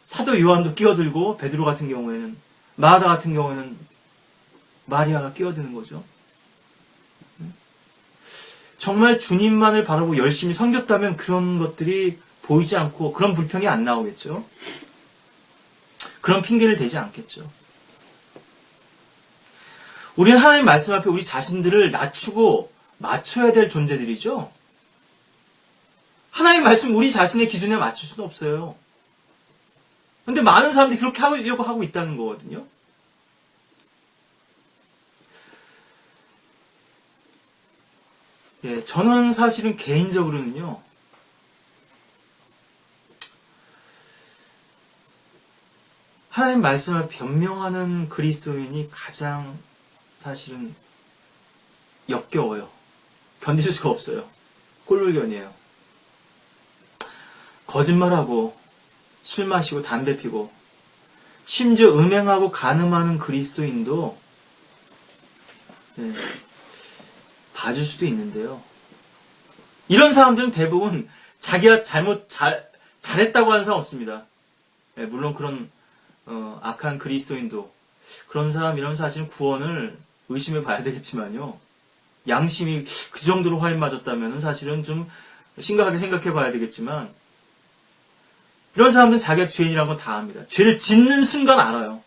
사도 요한도 끼어들고 베드로 같은 경우에는 마다 같은 경우에는 마리아가 끼어드는 거죠. 정말 주님만을 바라보고 열심히 섬겼다면 그런 것들이 보이지 않고 그런 불평이 안 나오겠죠. 그런 핑계를 대지 않겠죠. 우리는 하나님 말씀 앞에 우리 자신들을 낮추고 맞춰야 될 존재들이죠. 하나님 말씀 우리 자신의 기준에 맞출 수는 없어요. 그런데 많은 사람들이 그렇게 하려고 하고 있다는 거거든요. 예, 저는 사실은 개인적으로는요, 하나님 말씀을 변명하는 그리스도인이 가장 사실은 역겨워요. 견딜 수가 없어요. 꼴불견이에요. 거짓말하고 술 마시고 담배 피고 심지어 음행하고 간음하는 그리스도인도 예, 봐줄 수도 있는데요. 이런 사람들은 대부분 자기가 잘했다고 하는 사람 없습니다. 예, 물론 그런 악한 그리스도인도 그런 사람 이런 사실은 구원을 의심해 봐야 되겠지만요. 양심이 그 정도로 화인 맞았다면 사실은 좀 심각하게 생각해 봐야 되겠지만 이런 사람들은 자기가 죄인이라는 건 다 압니다. 죄를 짓는 순간 알아요.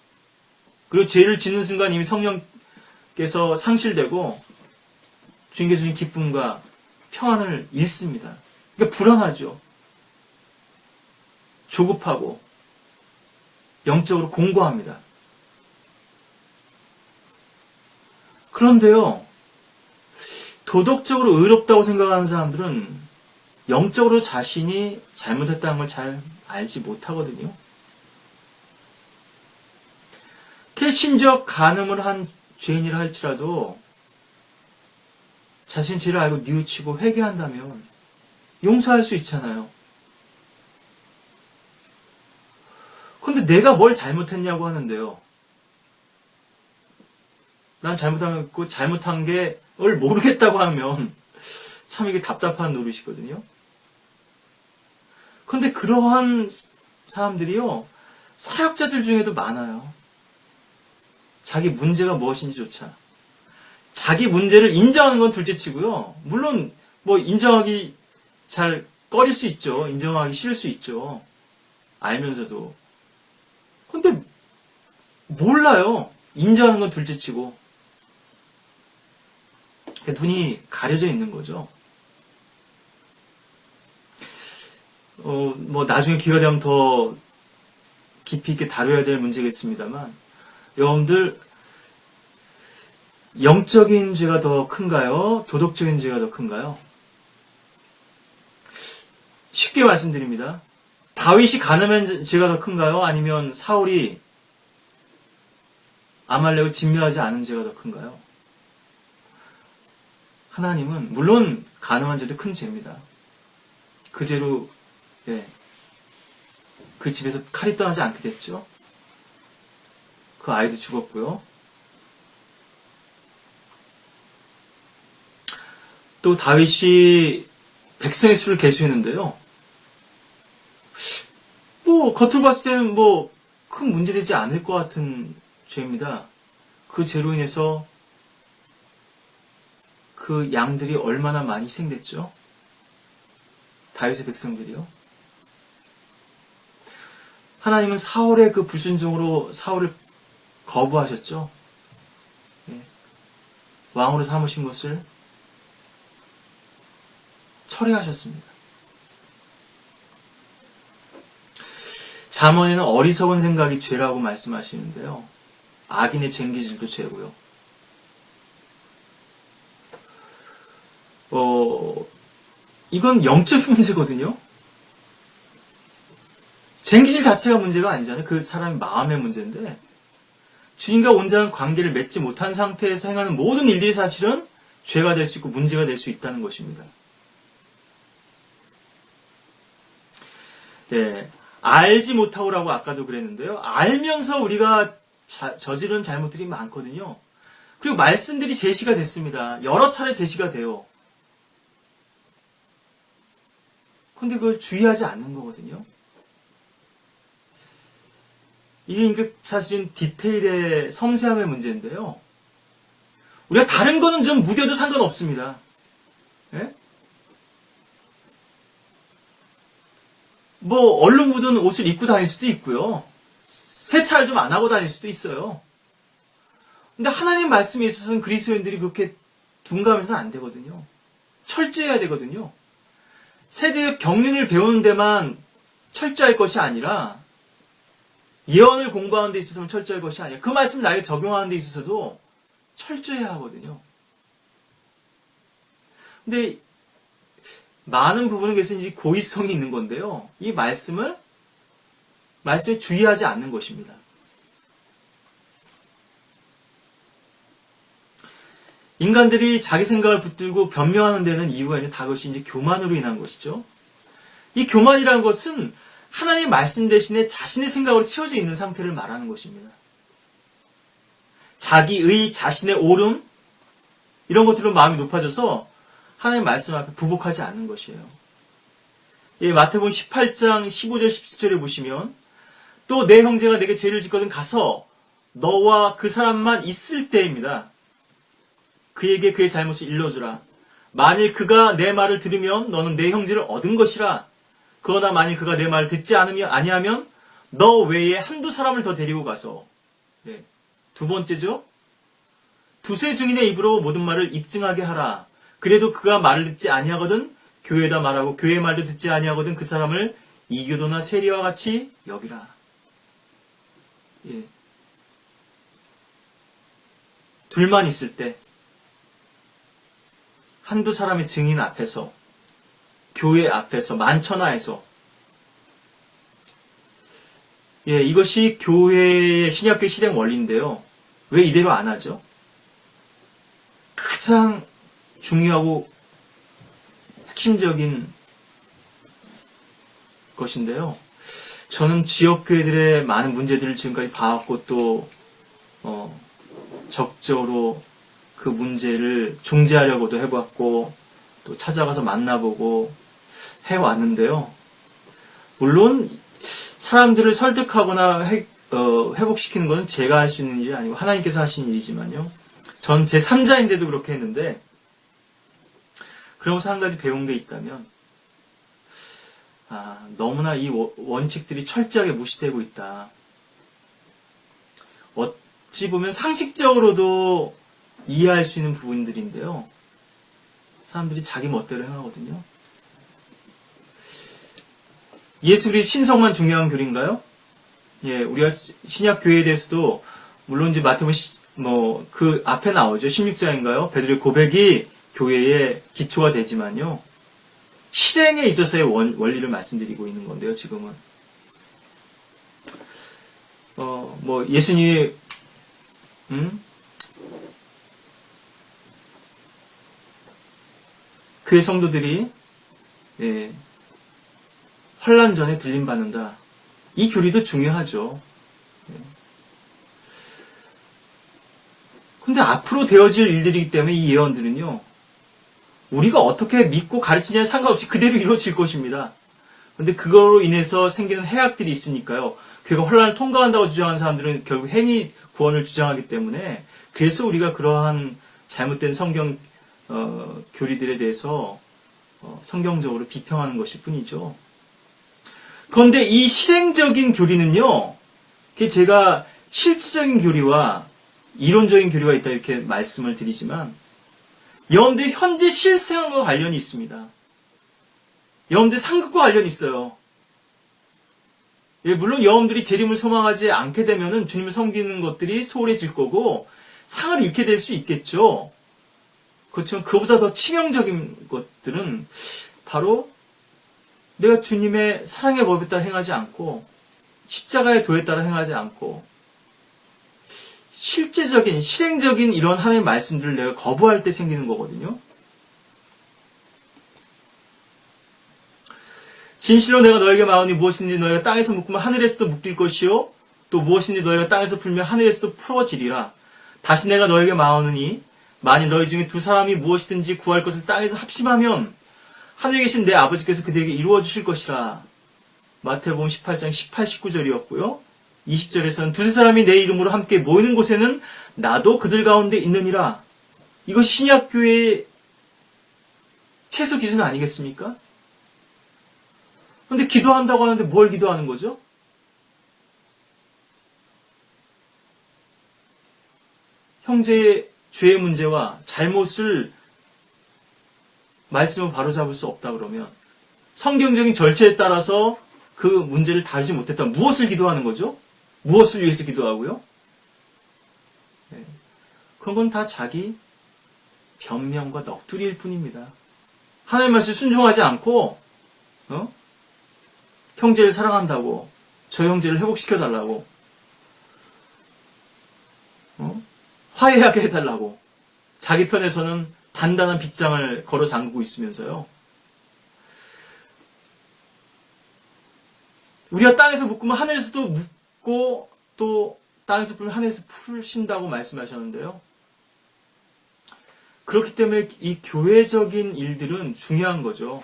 그리고 죄를 짓는 순간 이미 성령께서 상실되고 주님께서 주신 기쁨과 평안을 잃습니다. 그러니까 불안하죠. 조급하고 영적으로 공고합니다. 그런데요, 도덕적으로 의롭다고 생각하는 사람들은 영적으로 자신이 잘못했다는 걸 잘 알지 못하거든요. 심지어 간음을 한 죄인이라 할지라도 자신 죄를 알고 뉘우치고 회개한다면 용서할 수 있잖아요. 그런데 내가 뭘 잘못했냐고 하는데요. 난 잘못한 게 뭘 모르겠다고 하면 참 이게 답답한 노릇이거든요. 그런데 그러한 사람들이요, 사역자들 중에도 많아요. 자기 문제가 무엇인지조차. 자기 문제를 인정하는 건 둘째치고요. 물론 뭐 인정하기 잘 꺼릴 수 있죠. 인정하기 싫을 수 있죠. 알면서도. 근데 몰라요. 인정하는 건 둘째치고. 눈이 가려져 있는 거죠. 뭐 나중에 기회가 되면 더 깊이 있게 다뤄야 될 문제겠습니다만, 여러분들 영적인 죄가 더 큰가요? 도덕적인 죄가 더 큰가요? 쉽게 말씀드립니다. 다윗이 간음한 죄가 더 큰가요? 아니면 사울이 아말렉을 진멸하지 않은 죄가 더 큰가요? 하나님은 물론 간음한 죄도 큰 죄입니다. 그 죄로 그 집에서 칼이 떠나지 않게 됐죠. 그 아이도 죽었고요. 또 다윗이 백성의 수를 계수했는데요. 뭐 겉으로 봤을 때는 뭐 큰 문제되지 않을 것 같은 죄입니다. 그 죄로 인해서 그 양들이 얼마나 많이 희생됐죠? 다윗의 백성들이요. 하나님은 사울의 그 불순종으로 사울을 거부하셨죠. 왕으로 삼으신 것을 철회하셨습니다. 잠언에는 어리석은 생각이 죄라고 말씀하시는데요. 악인의 쟁기질도 죄고요. 이건 영적인 문제거든요. 쟁기질 자체가 문제가 아니잖아요. 그 사람의 마음의 문제인데, 주님과 온전한 관계를 맺지 못한 상태에서 행하는 모든 일들이 사실은 죄가 될 수 있고 문제가 될 수 있다는 것입니다. 네, 알지 못하고라고 아까도 그랬는데요. 알면서 우리가 저지른 잘못들이 많거든요. 그리고 말씀들이 제시가 됐습니다. 여러 차례 제시가 돼요. 근데 그걸 주의하지 않는 거거든요. 이게 사실은 디테일의 섬세함의 문제인데요. 우리가 다른 거는 좀 무뎌도 상관없습니다. 예? 뭐 얼룩 묻은 옷을 입고 다닐 수도 있고요. 세차를 좀 안 하고 다닐 수도 있어요. 근데 하나님 말씀에 있어서는 그리스도인들이 그렇게 둔감해서는 안 되거든요. 철저해야 되거든요. 세대의 경륜을 배우는 데만 철저할 것이 아니라 예언을 공부하는 데 있어서는 철저할 것이 아니라 그 말씀을 나에게 적용하는 데 있어서도 철저해야 하거든요. 근데 많은 부분은 그래서 이제 고의성이 있는 건데요. 이 말씀에 주의하지 않는 것입니다. 인간들이 자기 생각을 붙들고 변명하는 데는 이유가 있는 다 그것이 이제 교만으로 인한 것이죠. 이 교만이라는 것은 하나님의 말씀 대신에 자신의 생각으로 채워져 있는 상태를 말하는 것입니다. 자기의 자신의 옳음 이런 것들로 마음이 높아져서 하나님의 말씀 앞에 부복하지 않는 것이에요. 예, 마태복음 18장 15절 17절에 보시면 또 내 형제가 내게 죄를 짓거든 가서 너와 그 사람만 있을 때입니다. 그에게 그의 잘못을 일러주라. 만일 그가 내 말을 들으면 너는 내 형제를 얻은 것이라. 그러나 만일 그가 내 말을 듣지 아니하면 너 외에 한두 사람을 더 데리고 가서 예, 두 번째죠. 두세 증인의 입으로 모든 말을 입증하게 하라. 그래도 그가 말을 듣지 아니하거든 교회에다 말하고 교회의 말도 듣지 아니하거든 그 사람을 이교도나 세리와 같이 여기라. 예. 둘만 있을 때 한두 사람의 증인 앞에서 교회 앞에서 만천하에서 예, 이것이 교회의 신약교회 실행 원리인데요. 왜 이대로 안 하죠? 가장 중요하고 핵심적인 것인데요. 저는 지역교회들의 많은 문제들을 지금까지 봐왔고 또 적극적으로 그 문제를 중재하려고도 해봤고 또 찾아가서 만나보고 해왔는데요. 물론 사람들을 설득하거나 회복시키는 것은 제가 할 수 있는 일이 아니고 하나님께서 하신 일이지만요. 전 제 3자인데도 그렇게 했는데 그러면서 한 가지 배운 게 있다면 너무나 이 원칙들이 철저하게 무시되고 있다. 어찌 보면 상식적으로도 이해할 수 있는 부분들인데요. 사람들이 자기 멋대로 행하거든요. 예수 그리스도의 신성만 중요한 교리인가요? 예, 우리가 신약 교회에 대해서도 물론 이제 마태복음 그 앞에 나오죠. 16장인가요? 베드로의 고백이 교회의 기초가 되지만요. 실행에 있어서의 원리를 말씀드리고 있는 건데요. 지금은 예수님이 그의 성도들이 환난 전에 들림받는다. 이 교리도 중요하죠. 근데 앞으로 되어질 일들이기 때문에 이 예언들은요. 우리가 어떻게 믿고 가르치냐에 상관없이 그대로 이루어질 것입니다. 근데 그거로 인해서 생기는 해악들이 있으니까요. 그가 환난을 통과한다고 주장하는 사람들은 결국 행위 구원을 주장하기 때문에 그래서 우리가 그러한 잘못된 성경 교리들에 대해서 성경적으로 비평하는 것일 뿐이죠. 그런데 이 실행적인 교리는요. 제가 실질적인 교리와 이론적인 교리가 있다 이렇게 말씀을 드리지만 여러분들 현재 실생활과 관련이 있습니다. 여러분들 상급과 관련이 있어요. 예, 물론 여러분들이 재림을 소망하지 않게 되면은 주님을 섬기는 것들이 소홀해질 거고 상을 잃게 될 수 있겠죠. 그렇지만 그보다 더 치명적인 것들은 바로 내가 주님의 사랑의 법에 따라 행하지 않고 십자가의 도에 따라 행하지 않고 실제적인 실행적인 이런 하나님의 말씀들을 내가 거부할 때 생기는 거거든요. 진실로 내가 너에게 말하노니 무엇인지 너희가 땅에서 묶으면 하늘에서도 묶일 것이요 또 무엇인지 너희가 땅에서 풀면 하늘에서도 풀어지리라. 다시 내가 너에게 말하노니 만일 너희 중에 두 사람이 무엇이든지 구할 것을 땅에서 합심하면 하늘에 계신 내 아버지께서 그들에게 이루어 주실 것이라. 마태복음 18장 18, 19절이었고요. 20절에서는 두세 사람이 내 이름으로 함께 모이는 곳에는 나도 그들 가운데 있느니라. 이것이 신약교회의 최소 기준 아니겠습니까? 그런데 기도한다고 하는데 뭘 기도하는 거죠? 형제의 죄의 문제와 잘못을 말씀으로 바로잡을 수 없다 그러면 성경적인 절차에 따라서 그 문제를 다루지 못했다. 무엇을 기도하는 거죠? 무엇을 위해서 기도하고요? 그런 건 다 자기 변명과 넋두리일 뿐입니다. 하나님 말씀 순종하지 않고 형제를 사랑한다고, 저 형제를 회복시켜달라고, 화해하게 해달라고, 자기 편에서는 단단한 빗장을 걸어 잠그고 있으면서요. 우리가 땅에서 묶으면 하늘에서도 묶고, 또 땅에서 풀면 하늘에서 풀신다고 말씀하셨는데요. 그렇기 때문에 이 교회적인 일들은 중요한 거죠.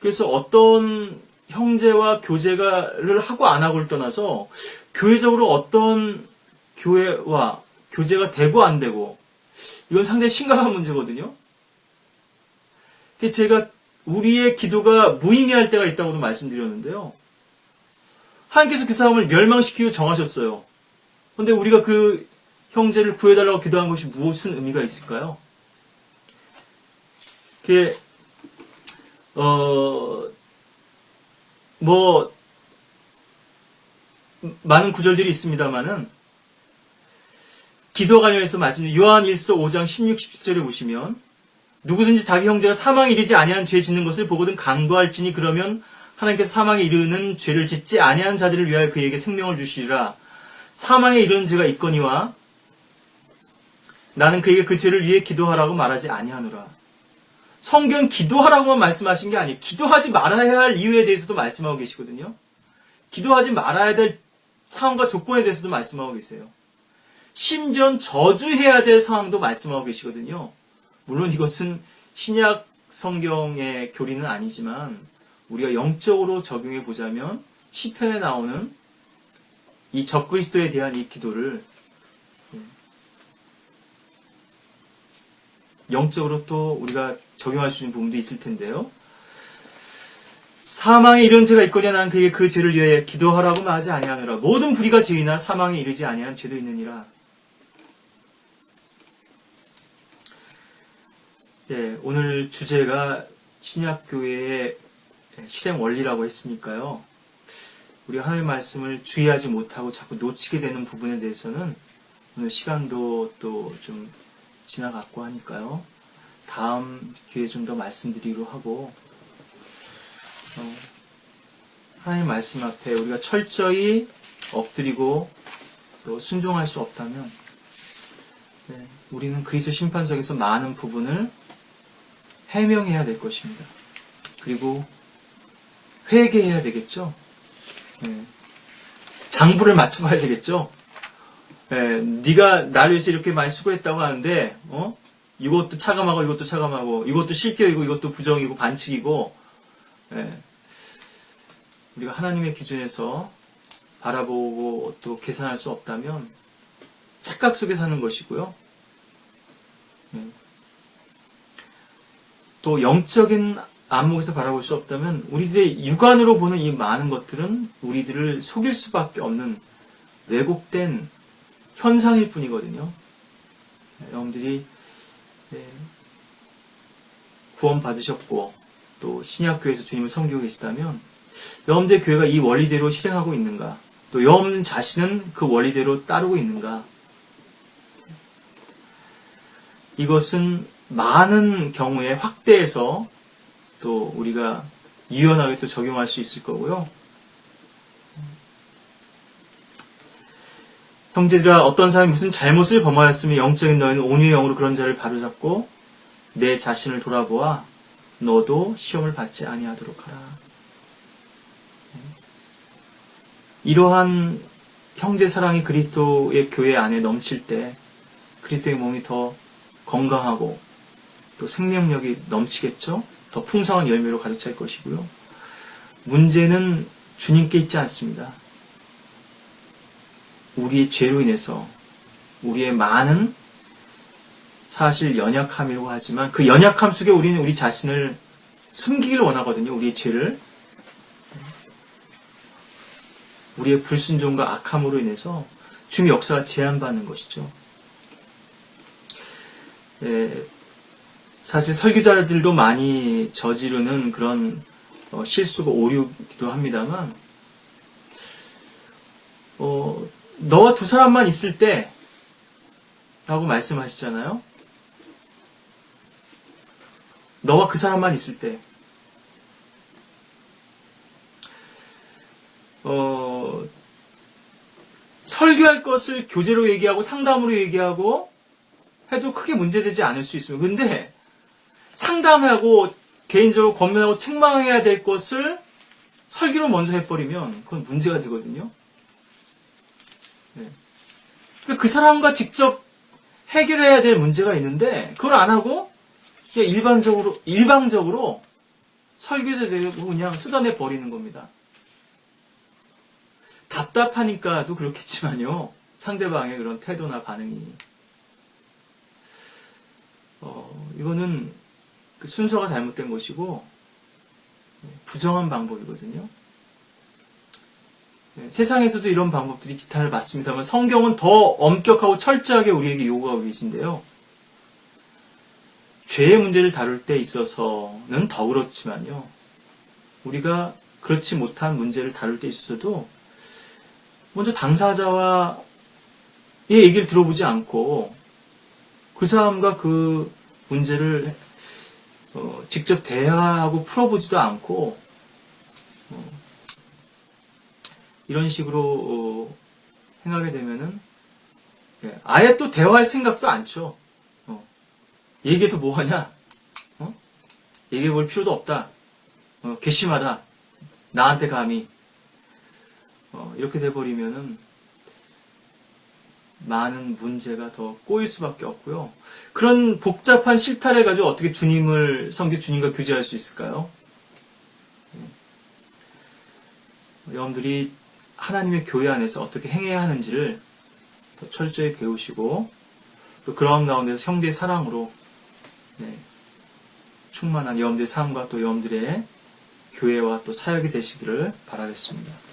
그래서 어떤 형제와 교제를 하고 안 하고를 떠나서 교회적으로 어떤 교회와 교제가 되고 안 되고, 이건 상당히 심각한 문제거든요. 제가 우리의 기도가 무의미할 때가 있다고도 말씀드렸는데요. 하나님께서 그 사람을 멸망시키고 정하셨어요. 그런데 우리가 그 형제를 구해달라고 기도한 것이 무슨 의미가 있을까요? 그게 많은 구절들이 있습니다만은, 기도 관련해서 말씀드린 요한 1서 5장 16, 17절에 보시면, 누구든지 자기 형제가 사망에 이르지 아니한 죄 짓는 것을 보거든 간구할지니 그러면 하나님께서 사망에 이르는 죄를 짓지 아니한 자들을 위하여 그에게 생명을 주시리라. 사망에 이르는 죄가 있거니와 나는 그에게 그 죄를 위해 기도하라고 말하지 아니하노라. 성경 기도하라고만 말씀하신 게 아니에요. 기도하지 말아야 할 이유에 대해서도 말씀하고 계시거든요. 기도하지 말아야 될 상황과 조건에 대해서도 말씀하고 계세요. 심지어 저주해야 될 상황도 말씀하고 계시거든요. 물론 이것은 신약 성경의 교리는 아니지만 우리가 영적으로 적용해 보자면 시편에 나오는 이 적그리스도에 대한 이 기도를 영적으로 또 우리가 적용할 수 있는 부분도 있을 텐데요. 사망에 이른 죄가 있거니와 나는 그에게 그 죄를 위하여 기도하라고 말하지 아니하노라. 모든 불의가 죄이나 사망에 이르지 아니한 죄도 있느니라. 오늘 주제가 신약교회의 실행 원리라고 했으니까요. 우리가 하나님의 말씀을 주의하지 못하고 자꾸 놓치게 되는 부분에 대해서는 오늘 시간도 또 좀 지나갔고 하니까요. 다음 기회에 좀 더 말씀드리기로 하고, 하나님의 말씀 앞에 우리가 철저히 엎드리고 또 순종할 수 없다면 우리는 그리스도 심판석에서 많은 부분을 해명해야 될 것입니다. 그리고 회개해야 되겠죠. 장부를 맞춰봐야 되겠죠. 네가 나를 위해서 이렇게 많이 수고했다고 하는데 이것도 차감하고 이것도 차감하고 이것도 실격이고 이것도 부정이고 반칙이고, 우리가 하나님의 기준에서 바라보고 또 계산할 수 없다면 착각 속에 사는 것이고요. 또 영적인 안목에서 바라볼 수 없다면 우리들의 육안으로 보는 이 많은 것들은 우리들을 속일 수밖에 없는 왜곡된 현상일 뿐이거든요. 여러분들이 구원 받으셨고 또 신약교회에서 주님을 섬기고 계시다면 여러분들의 교회가 이 원리대로 실행하고 있는가, 또 여러분 자신은 그 원리대로 따르고 있는가, 이것은 많은 경우에 확대해서 또 우리가 유연하게 또 적용할 수 있을 거고요. 형제들아, 어떤 사람이 무슨 잘못을 범하였으면 영적인 너희는 온유의 영으로 그런 자를 바로잡고 내 자신을 돌아보아 너도 시험을 받지 아니하도록 하라. 이러한 형제 사랑이 그리스도의 교회 안에 넘칠 때 그리스도의 몸이 더 건강하고 또 생명력이 넘치겠죠? 더 풍성한 열매로 가득 찰 것이고요. 문제는 주님께 있지 않습니다. 우리의 죄로 인해서 우리의 많은 사실 연약함이라고 하지만 그 연약함 속에 우리는 우리 자신을 숨기길 원하거든요. 우리의 죄를. 우리의 불순종과 악함으로 인해서 주님의 역사가 제한받는 것이죠. 사실 설교자들도 많이 저지르는 그런 실수가 오류기도 합니다만, 너와 두 사람만 있을 때 라고 말씀하시잖아요. 너와 그 사람만 있을 때. 설교할 것을 교제로 얘기하고 상담으로 얘기하고 해도 크게 문제되지 않을 수 있어요. 근데 상담하고 개인적으로 권면하고 책망해야 될 것을 설교로 먼저 해버리면 그건 문제가 되거든요. 네. 그 사람과 직접 해결해야 될 문제가 있는데 그걸 안 하고 그냥 일방적으로 설교도 되고 그냥 쏟아내 버리는 겁니다. 답답하니까도 그렇겠지만요. 상대방의 그런 태도나 반응이. 이거는 그 순서가 잘못된 것이고 부정한 방법이거든요. 세상에서도 이런 방법들이 기탄을 받습니다만 성경은 더 엄격하고 철저하게 우리에게 요구하고 계신데요. 죄의 문제를 다룰 때 있어서는 더 그렇지만요. 우리가 그렇지 못한 문제를 다룰 때 있어서도 먼저 당사자와의 얘기를 들어보지 않고 그 사람과 그 문제를 직접 대화하고 풀어보지도 않고 이런 식으로 행하게 되면은 아예 또 대화할 생각도 않죠. 얘기해서 뭐하냐? 얘기해 볼 필요도 없다. 괘씸하다. 나한테 감히. 이렇게 돼버리면은 많은 문제가 더 꼬일 수밖에 없고요. 그런 복잡한 실타래 가지고 어떻게 성교 주님과 교제할 수 있을까요? 여러분들이 하나님의 교회 안에서 어떻게 행해야 하는지를 더 철저히 배우시고 또 그런 가운데서 형제의 사랑으로 충만한 여러분들의 삶과 또 여러분들의 교회와 또 사역이 되시기를 바라겠습니다.